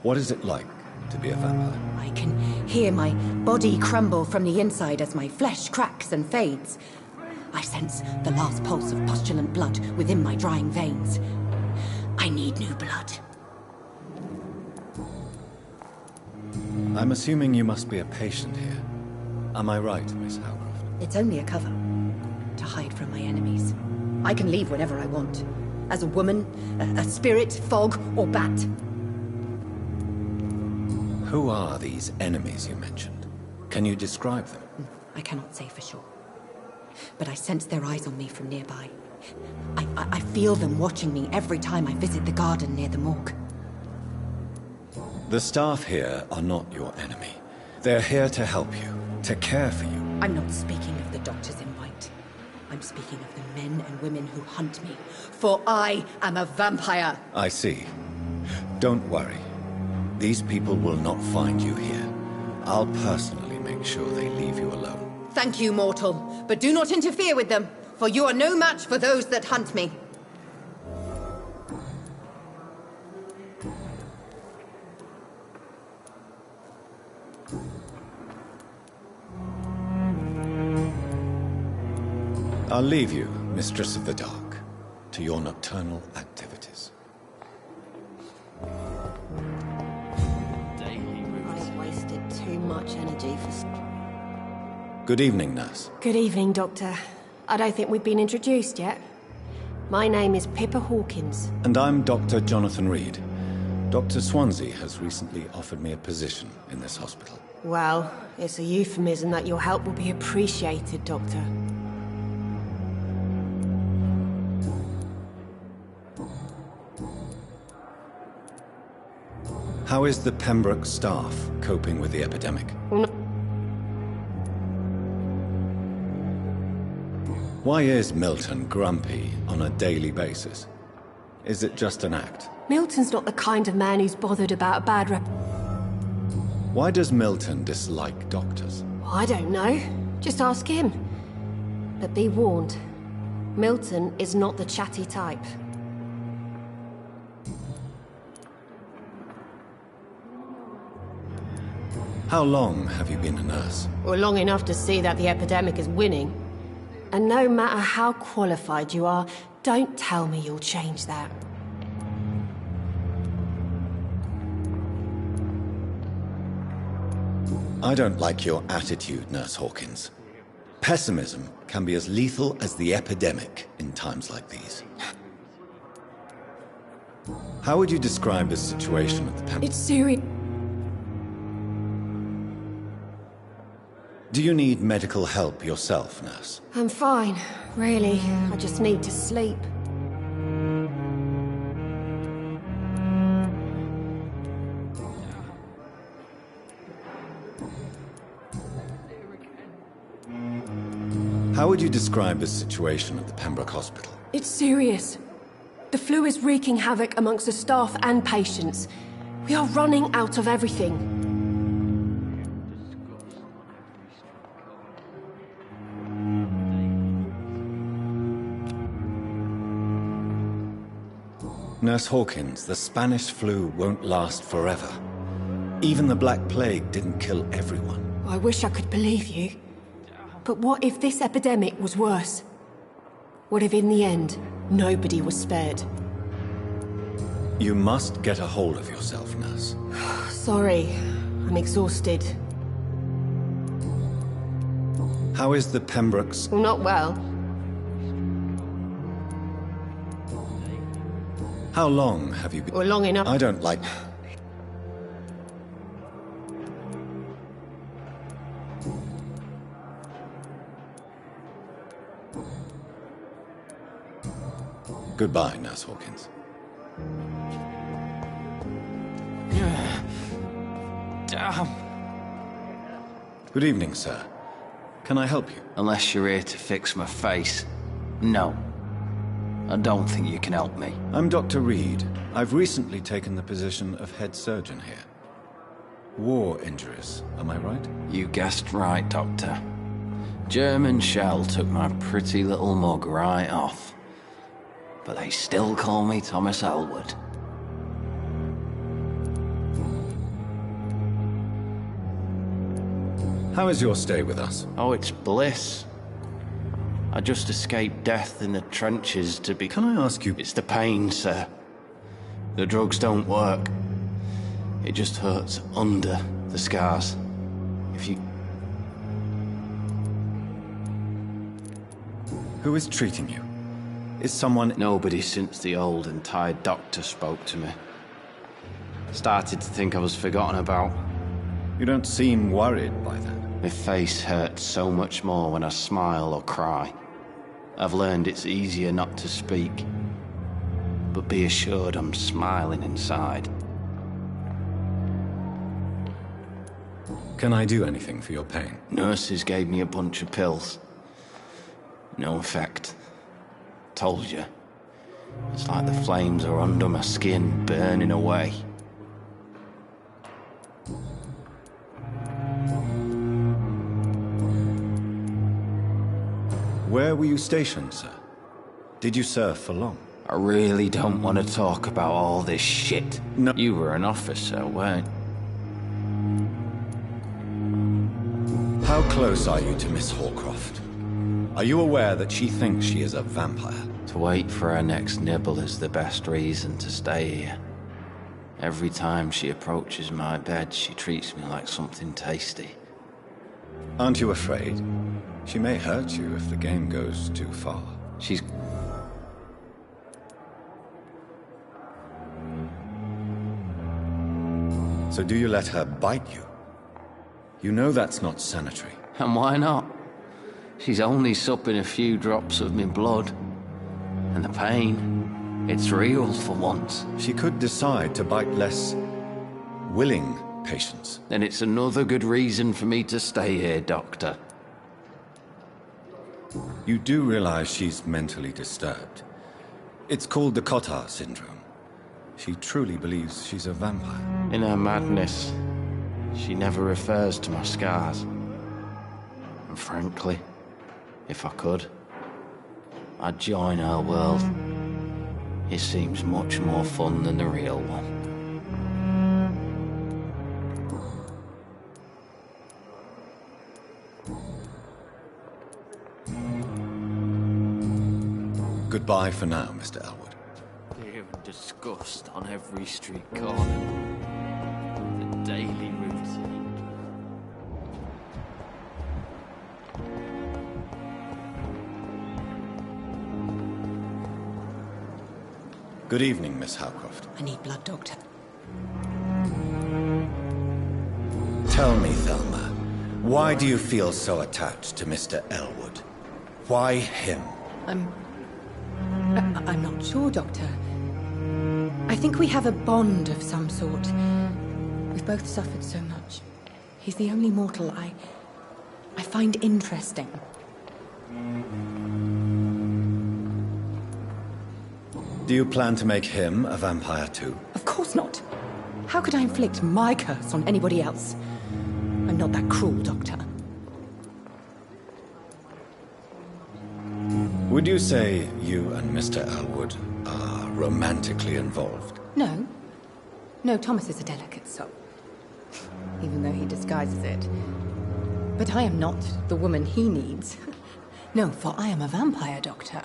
What is it like to be a vampire? I can hear my body crumble from the inside as my flesh cracks and fades. I sense the last pulse of postulant blood within my drying veins. I need new blood. I'm assuming you must be a patient here. Am I right, Miss Howcroft? It's only a cover. To hide from my enemies. I can leave whenever I want. As a woman, a spirit, fog, or bat. Who are these enemies you mentioned? Can you describe them? I cannot say for sure. But I sense their eyes on me from nearby. I feel them watching me every time I visit the garden near the morgue. The staff here are not your enemy. They're here to help you, to care for you. I'm not speaking of the doctors in white. I'm speaking of the men and women who hunt me. For I am a vampire. I see. Don't worry. These people will not find you here. I'll personally make sure they leave you alone. Thank you, mortal. But do not interfere with them, for you are no match for those that hunt me. I'll leave you, Mistress of the Dark, to your nocturnal activities. I've wasted too much energy for... Good evening, nurse. Good evening, Doctor. I don't think we've been introduced yet. My name is Pippa Hawkins. And I'm Dr. Jonathan Reed. Dr. Swansea has recently offered me a position in this hospital. Well, it's a euphemism that your help will be appreciated, Doctor. How is the Pembroke staff coping with the epidemic? Why is Milton grumpy on a daily basis? Is it just an act? Milton's not the kind of man who's bothered about a bad rep... Why does Milton dislike doctors? I don't know. Just ask him. But be warned. Milton is not the chatty type. How long have you been a nurse? Well, long enough to see that the epidemic is winning. And no matter how qualified you are, don't tell me you'll change that. I don't like your attitude, Nurse Hawkins. Pessimism can be as lethal as the epidemic in times like these. How would you describe the situation at the Pembroke? It's serious. Do you need medical help yourself, nurse? I'm fine, really. I just need to sleep. How would you describe the situation at the Pembroke Hospital? It's serious. The flu is wreaking havoc amongst the staff and patients. We are running out of everything. Nurse Hawkins, the Spanish flu won't last forever. Even the Black Plague didn't kill everyone. I wish I could believe you. But what if this epidemic was worse? What if in the end, nobody was spared? You must get a hold of yourself, Nurse. Sorry, I'm exhausted. How is the Pembrokes? Not well. How long have you been? Well, long enough. I don't like... Goodbye, Nurse Hawkins. Damn. Good evening, sir. Can I help you? Unless you're here to fix my face. No. I don't think you can help me. I'm Dr. Reed. I've recently taken the position of head surgeon here. War injuries, am I right? You guessed right, Doctor. German shell took my pretty little mug right off. But they still call me Thomas Elwood. How is your stay with us? Oh, it's bliss. I just escaped death in the trenches to be... Can I ask you... It's the pain, sir. The drugs don't work. It just hurts under the scars. If you... Who is treating you? Is someone... Nobody since the old and tired doctor spoke to me. Started to think I was forgotten about. You don't seem worried by that. My face hurts so much more when I smile or cry. I've learned it's easier not to speak. But be assured I'm smiling inside. Can I do anything for your pain? Nurses gave me a bunch of pills. No effect. Told you. It's like the flames are under my skin, burning away. Where were you stationed, sir? Did you serve for long? I really don't want to talk about all this shit. No. You were an officer, weren't you? How close are you to Miss Hawcroft? Are you aware that she thinks she is a vampire? To wait for her next nibble is the best reason to stay here. Every time she approaches my bed, she treats me like something tasty. Aren't you afraid? She may hurt you if the game goes too far. She's... So do you let her bite you? You know that's not sanitary. And why not? She's only supping a few drops of me blood. And the pain, it's real for once. She could decide to bite less willing patients. Then it's another good reason for me to stay here, Doctor. You do realize she's mentally disturbed. It's called the Cotard syndrome. She truly believes she's a vampire. In her madness, she never refers to my scars. And frankly, if I could, I'd join her world. It seems much more fun than the real one. Goodbye for now, Mr. Elwood. Fear and disgust on every street corner. The daily routine. Good evening, Miss Howcroft. I need blood, Doctor. Tell me, Thelma, why do you feel so attached to Mr. Elwood? Why him? I'm not sure, Doctor. I think we have a bond of some sort. We've both suffered so much. He's the only mortal I find interesting. Do you plan to make him a vampire too? Of course not. How could I inflict my curse on anybody else? I'm not that cruel, Doctor. Would you say you and Mr. Elwood are romantically involved? No. No, Thomas is a delicate soul. Even though he disguises it. But I am not the woman he needs. No, for I am a vampire doctor.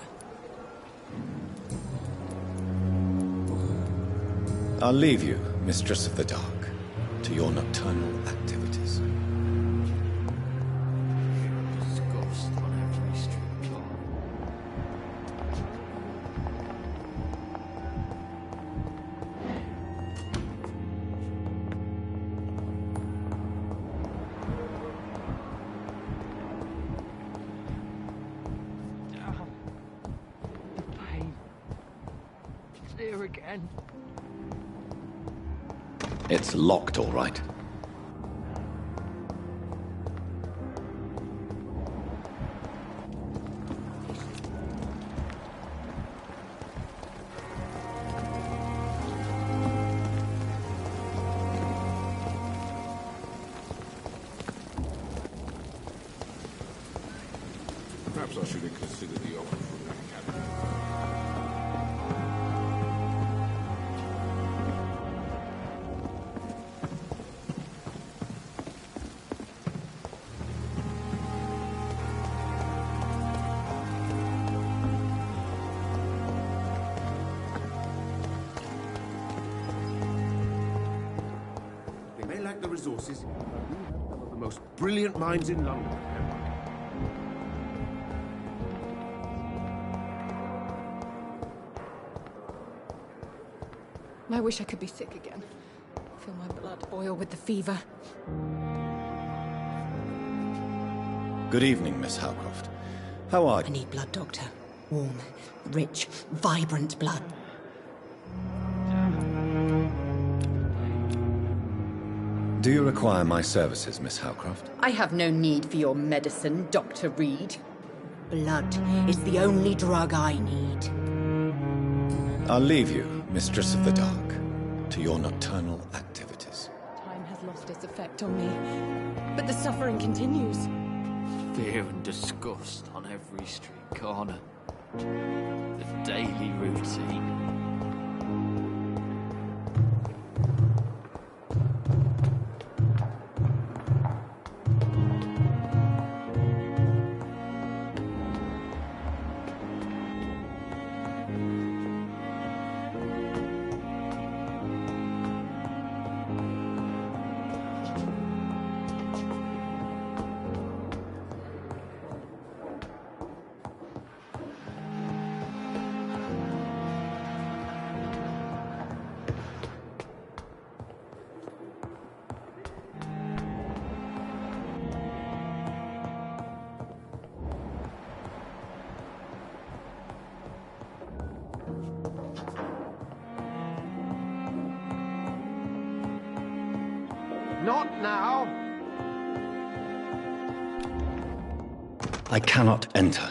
I'll leave you, Mistress of the Dark, to your nocturnal activities. Disgust on every street corner. The pain. It's there again. It's locked, all right. Perhaps I should have considered the offer from that cabin. They may lack the resources, but we have some of the most brilliant minds in London. I wish I could be sick again. Feel my blood boil with the fever. Good evening, Miss Howcroft. How are I you? need blood, Doctor. Warm, rich, vibrant blood. Do you require my services, Miss Howcroft? I have no need for your medicine, Dr. Reed. Blood is the only drug I need. I'll leave you, Mistress of the Dark, to your nocturnal activities. Time has lost its effect on me, but the suffering continues. Fear and disgust on every street corner. The daily routine. Not now! I cannot enter.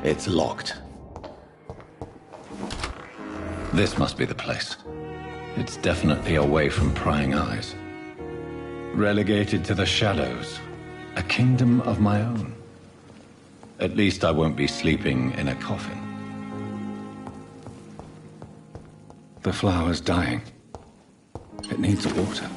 It's locked. This must be the place. It's definitely away from prying eyes. Relegated to the shadows. A kingdom of my own. At least I won't be sleeping in a coffin. The flower's dying. It needs water.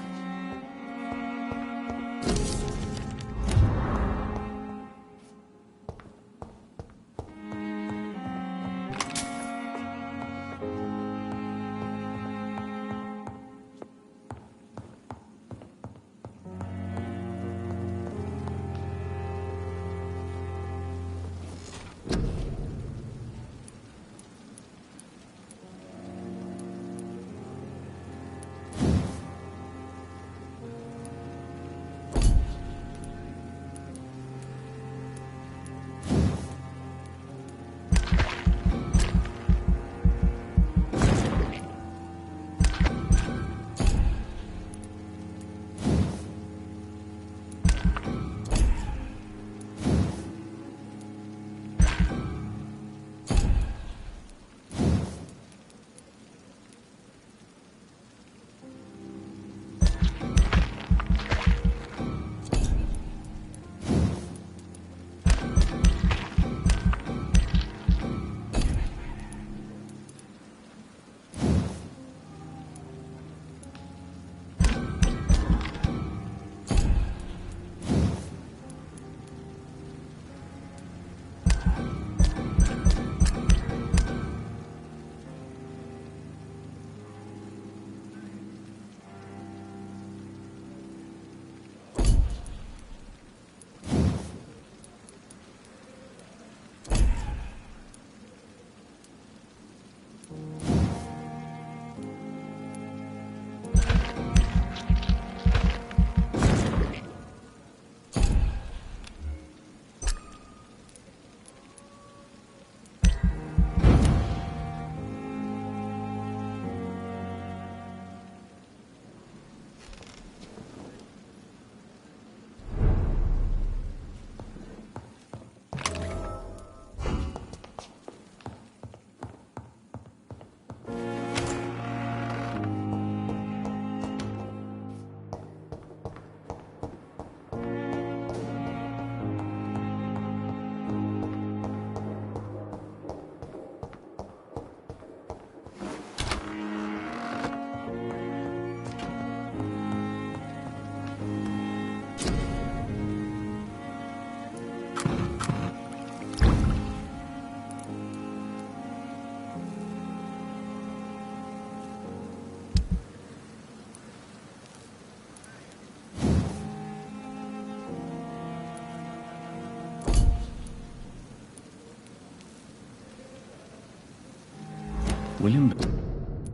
William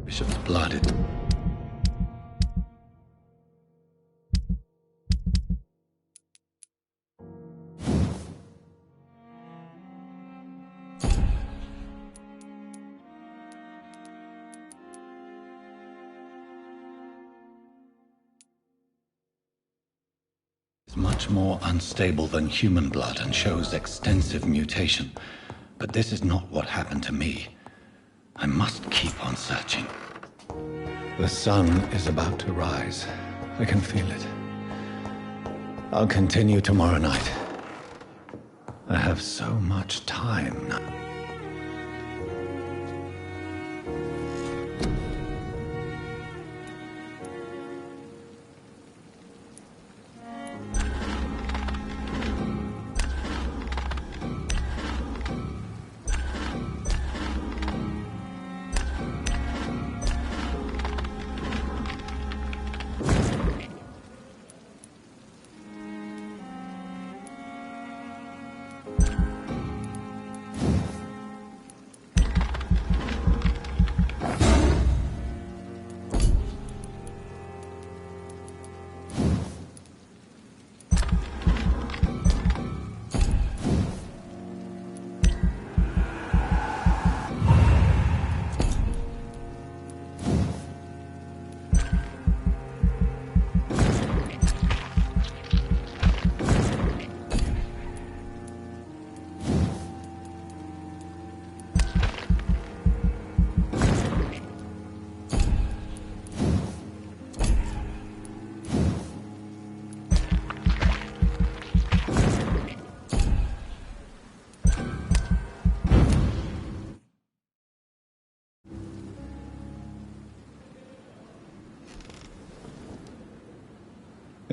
Bishop's blood. It's much more unstable than human blood and shows extensive mutation. But this is not what happened to me. I must keep on searching. The sun is about to rise. I can feel it. I'll continue tomorrow night. I have so much time now.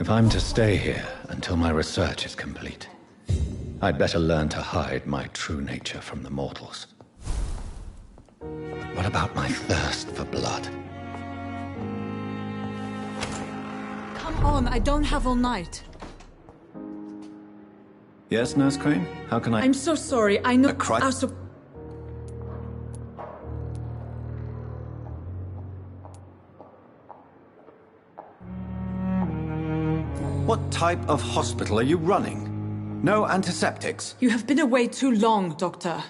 If I'm to stay here until my research is complete, I'd better learn to hide my true nature from the mortals. But what about my thirst for blood? Come on, I don't have all night. Yes, Nurse Crane? How can I... I'm so sorry, I know... What type of hospital are you running? No antiseptics? You have been away too long, Doctor.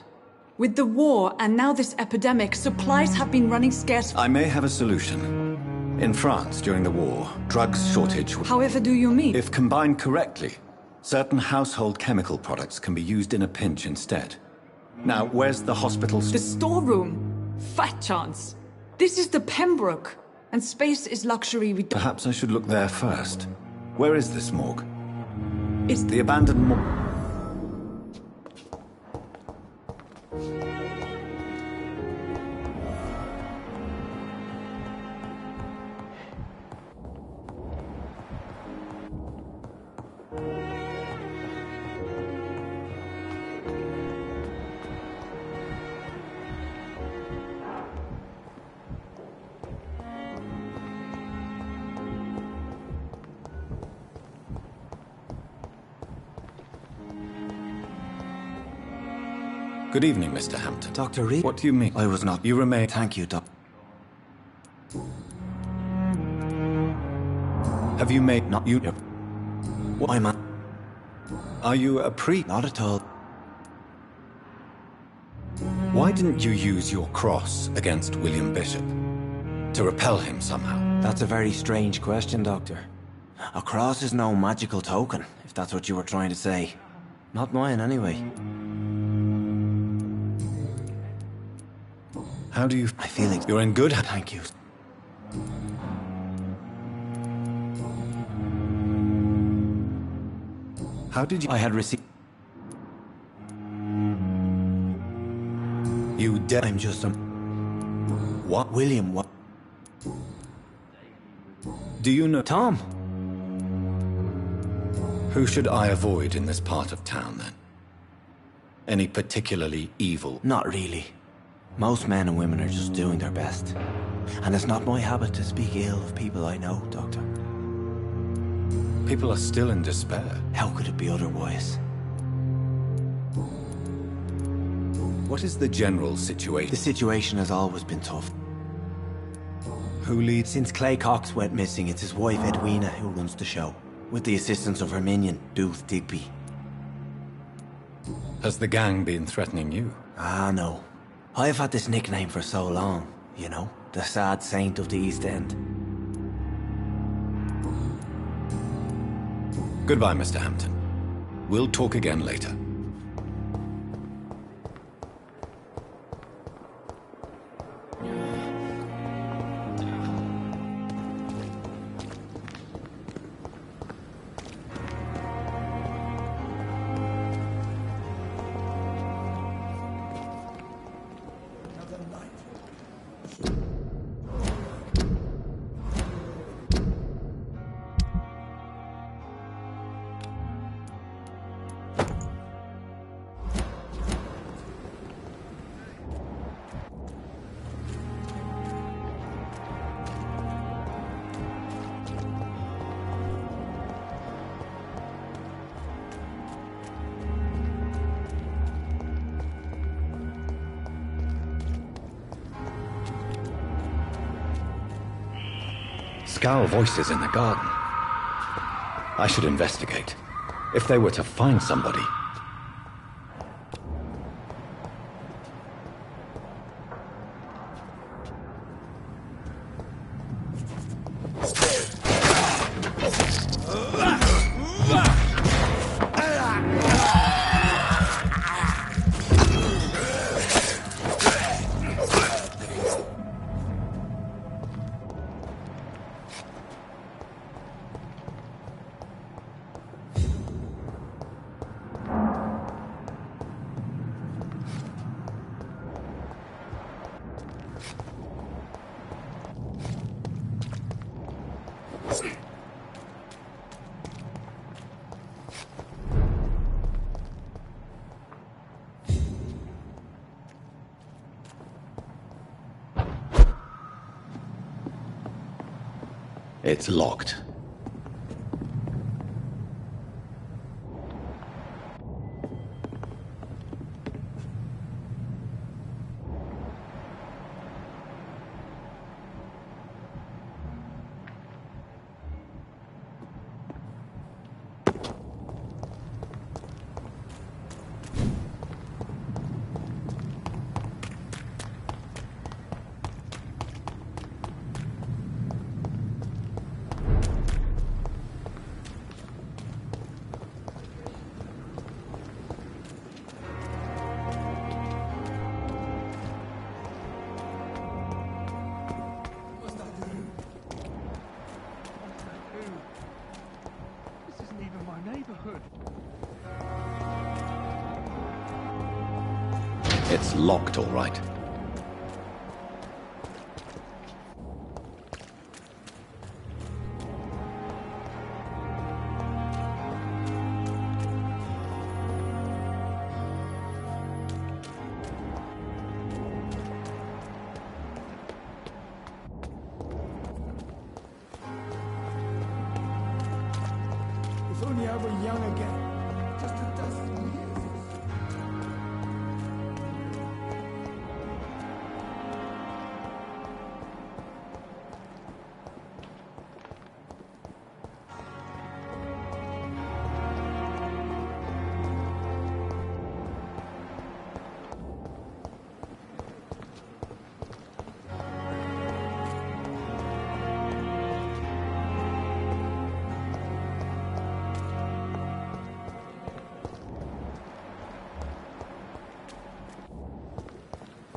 With the war and now this epidemic, supplies have been running scarce. I may have a solution. In France, during the war, drugs shortage... However do you mean? If combined correctly, certain household chemical products can be used in a pinch instead. Now, where's the hospital's... The storeroom? Fat chance. This is the Pembroke, and space is luxury we don't... Perhaps I should look there first. Where is this morgue? It's the abandoned morgue. Good evening, Mr. Hampton. Dr. Reed? What do you mean? I was not... You remain... Thank you, Doc. Have you made... Not you... What am I... Are you a priest? Not at all. Why didn't you use your cross against William Bishop? To repel him somehow? That's a very strange question, Doctor. A cross is no magical token, if that's what you were trying to say. Not mine, anyway. How do you... I feel it. You're in good... Thank you. How did you... I had received... You dead... I'm just a... What? William, what? Do you know... Tom! Who should I avoid in this part of town, then? Any particularly evil... Not really. Most men and women are just doing their best. And it's not my habit to speak ill of people I know, Doctor. People are still in despair. How could it be otherwise? What is the general situation? The situation has always been tough. Who leads? Since Clay Cox went missing, it's his wife Edwina who runs the show, with the assistance of her minion, Dooth Digby. Has the gang been threatening you? Ah, no. I've had this nickname for so long, you know, the sad saint of the East End. Goodbye, Mr. Hampton. We'll talk again later. Scowl voices in the garden. I should investigate. If they were to find somebody... It's locked. It's locked, all right. If only I were young again. Just a dozen years.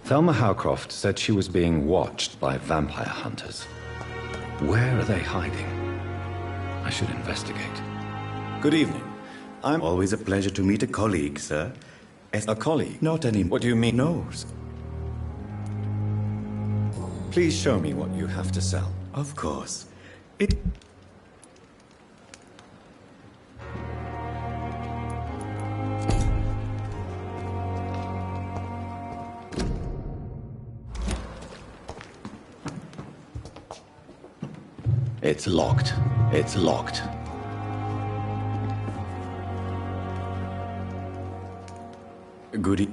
Thelma Howcroft said she was being watched by vampire hunters. Where are they hiding? I should investigate. Good evening. I'm always a pleasure to meet a colleague, sir. A colleague? Not any... What do you mean? No. Please show me what you have to sell. Of course. It's locked. It's locked. Goody.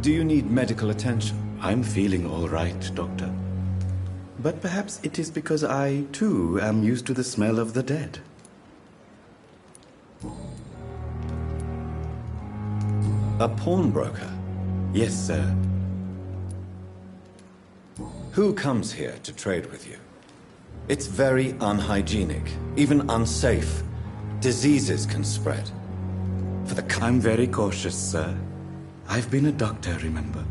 Do you need medical attention? I'm feeling all right, Doctor. But perhaps it is because I, too, am used to the smell of the dead. A pawnbroker? Yes, sir. Who comes here to trade with you? It's very unhygienic, even unsafe. Diseases can spread. I'm very cautious, sir. I've been a doctor, remember?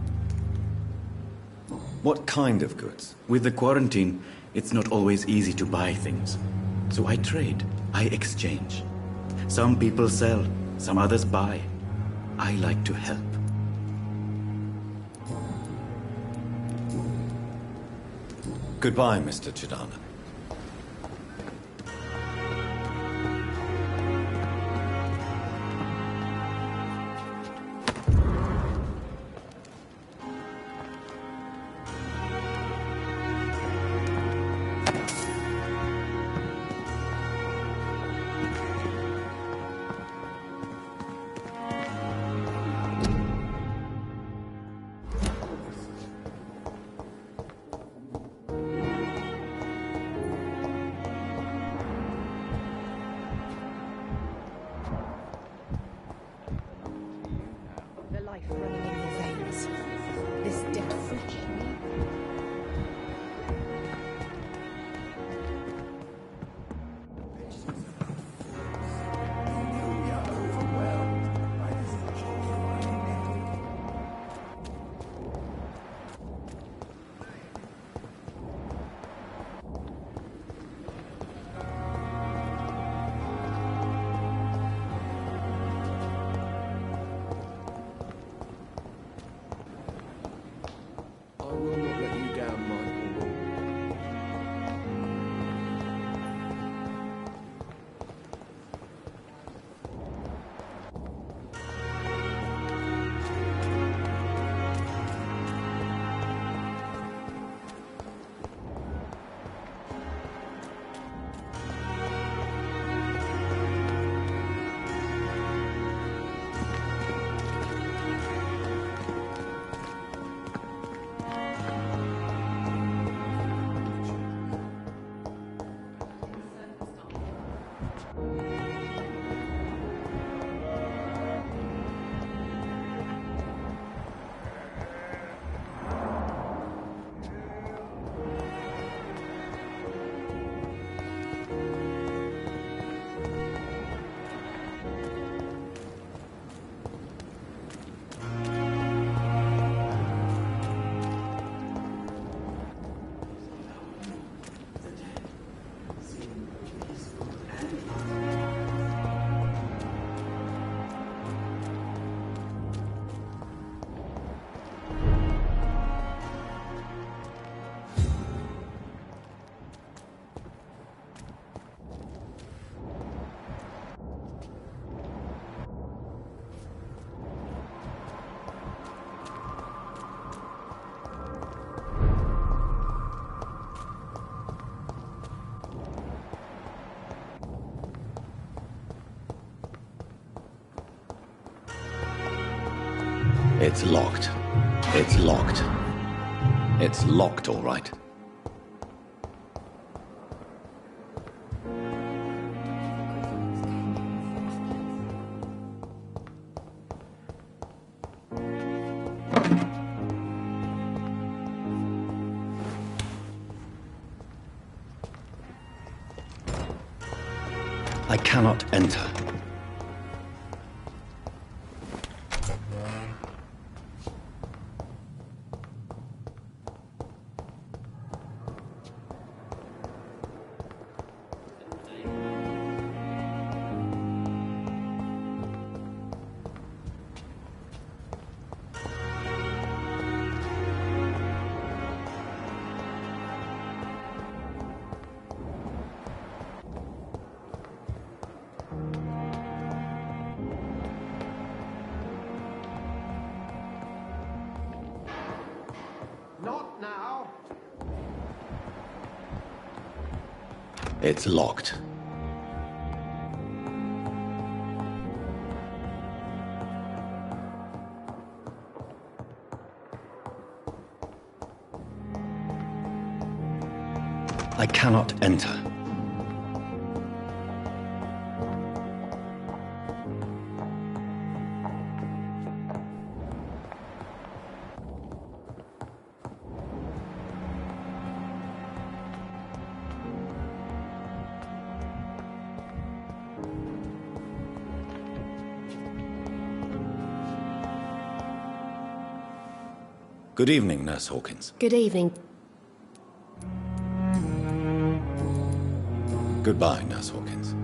What kind of goods? With the quarantine, it's not always easy to buy things. So I trade. I exchange. Some people sell, some others buy. I like to help. Goodbye, Mr. Chidana. It's locked. It's locked. It's locked, all right. I cannot enter. Not now. It's locked. I cannot enter. Good evening, Nurse Hawkins. Good evening. Goodbye, Nurse Hawkins.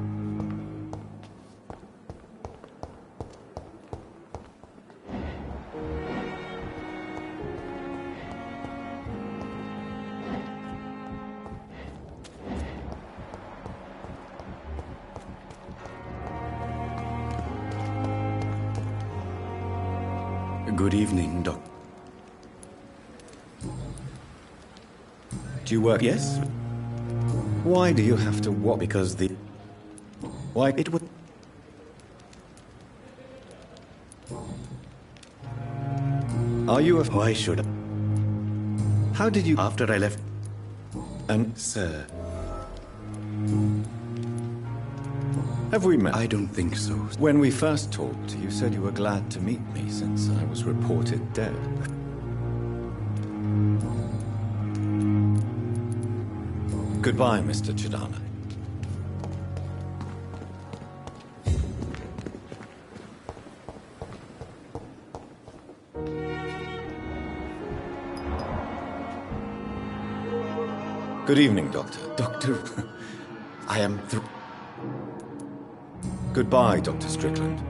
Good evening, Doc. Do you work? Yes? Why do you have to walk? Because the... Why? It would... Are you a... Why should I? How did you... After I left... And... Sir... Have we met? I don't think so. When we first talked, you said you were glad to meet me since I was reported dead. Goodbye, Mr. Chidana. Good evening, Doctor. Doctor... I am through... Goodbye, Dr. Strickland.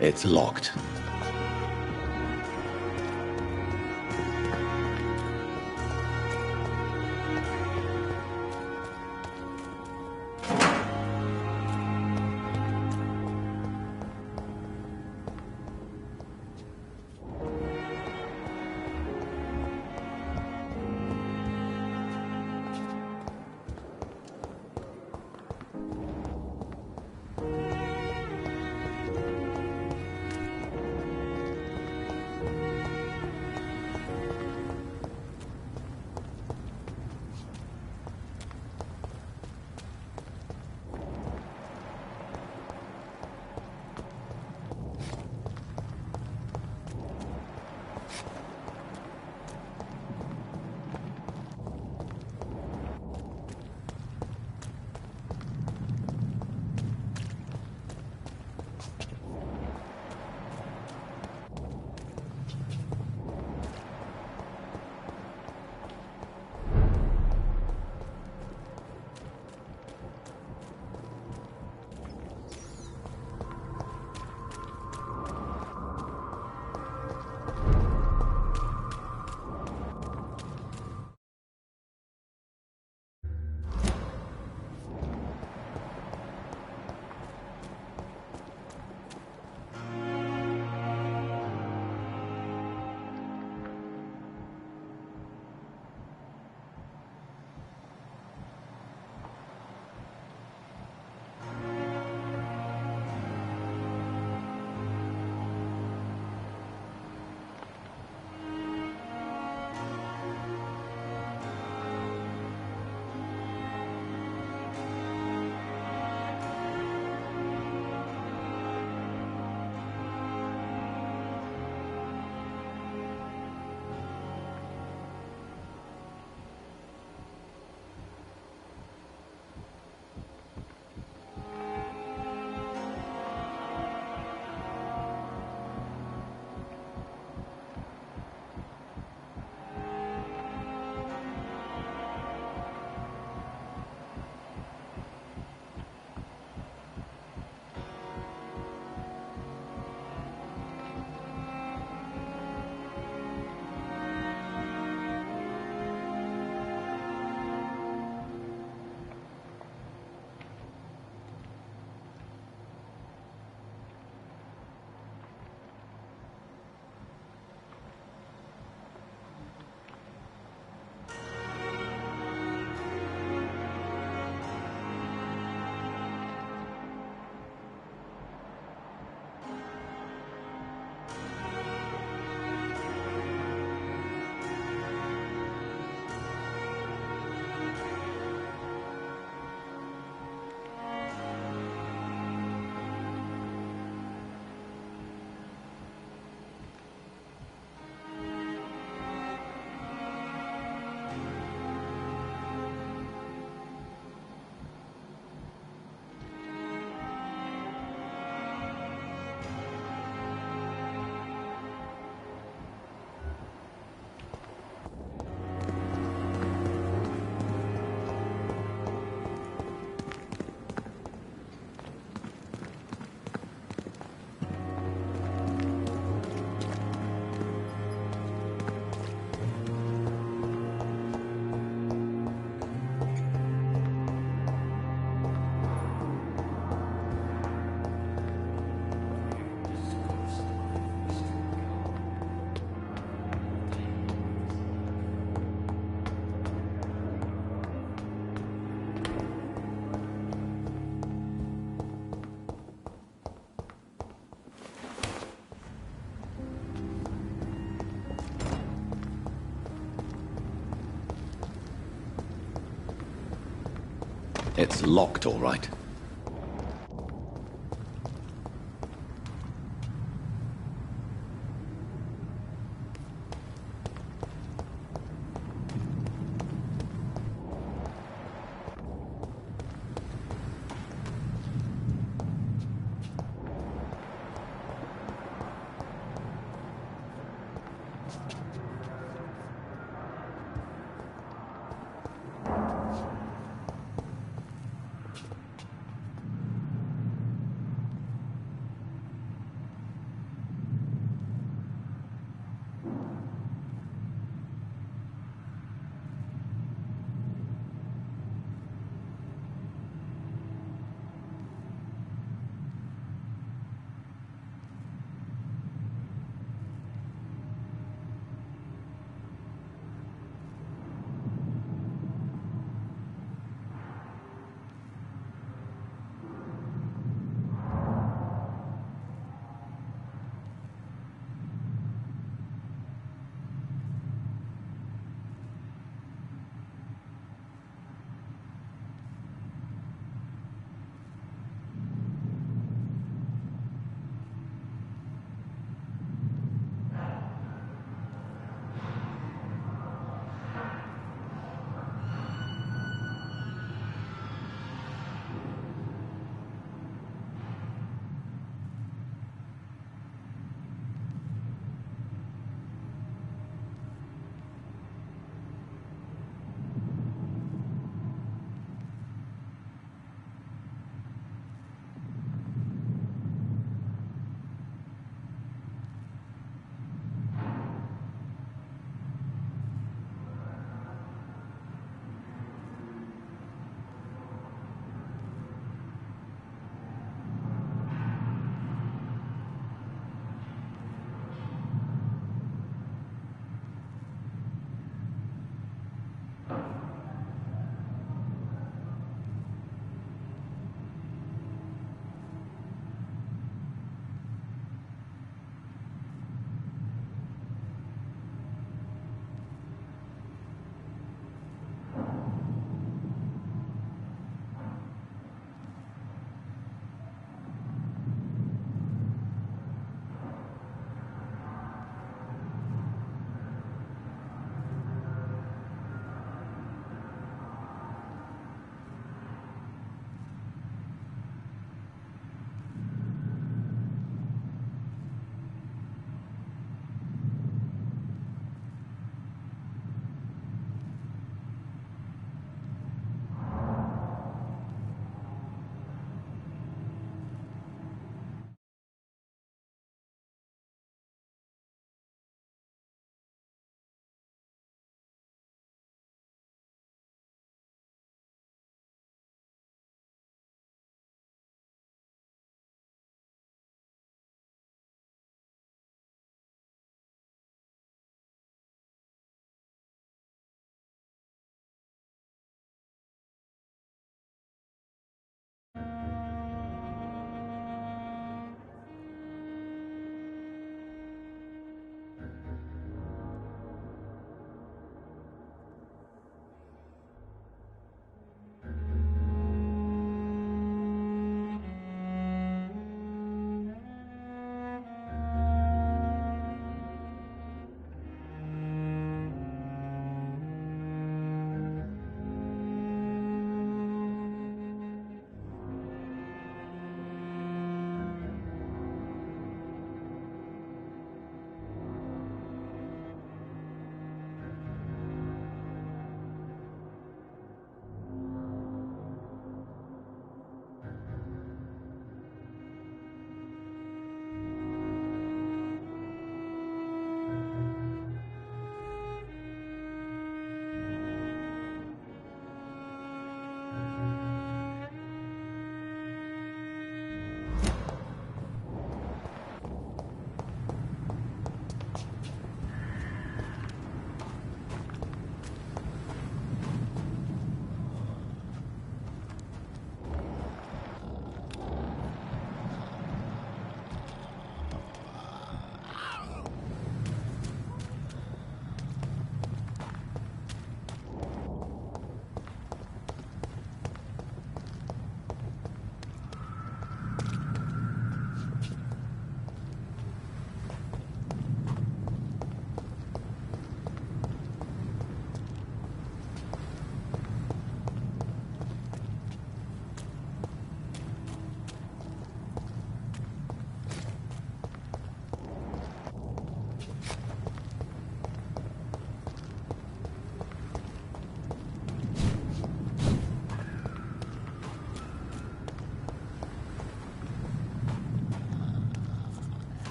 It's locked. It's locked, all right.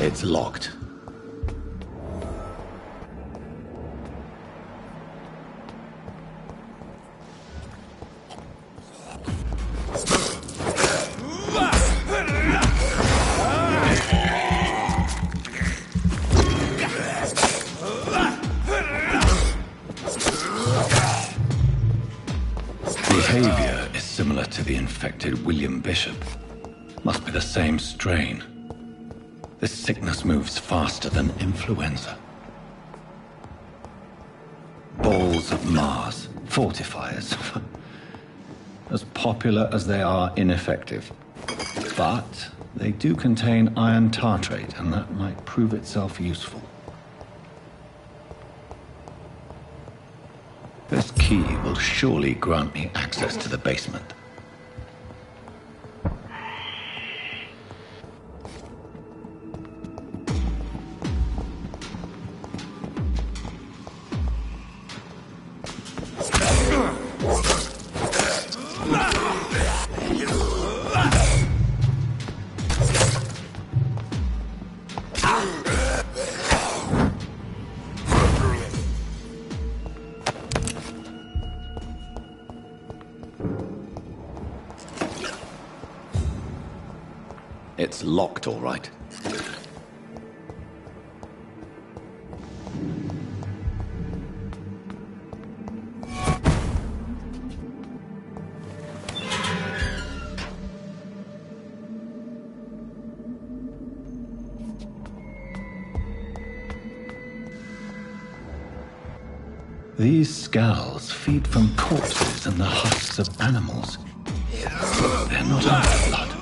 It's locked. Behavior is similar to the infected William Bishop. Must be the same strain. This sickness moves faster than influenza. Balls of Mars, fortifiers. As popular as they are ineffective. But they do contain iron tartrate, and that might prove itself useful. This key will surely grant me access to the basement. It's locked, all right. These skulls feed from corpses and the husks of animals. They're not out of blood.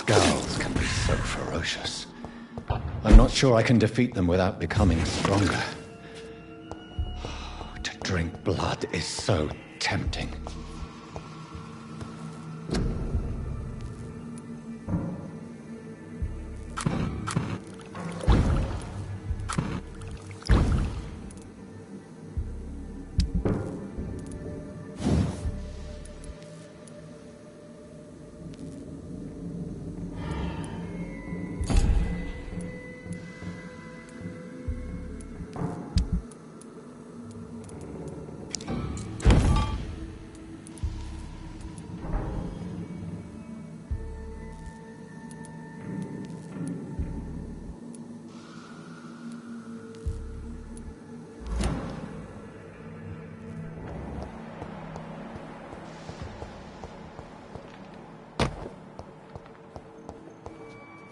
Skulls can be so ferocious. I'm not sure I can defeat them without becoming stronger. To drink blood is so tempting.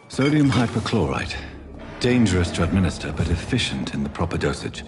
Sodium hypochlorite. Dangerous to administer, but efficient in the proper dosage.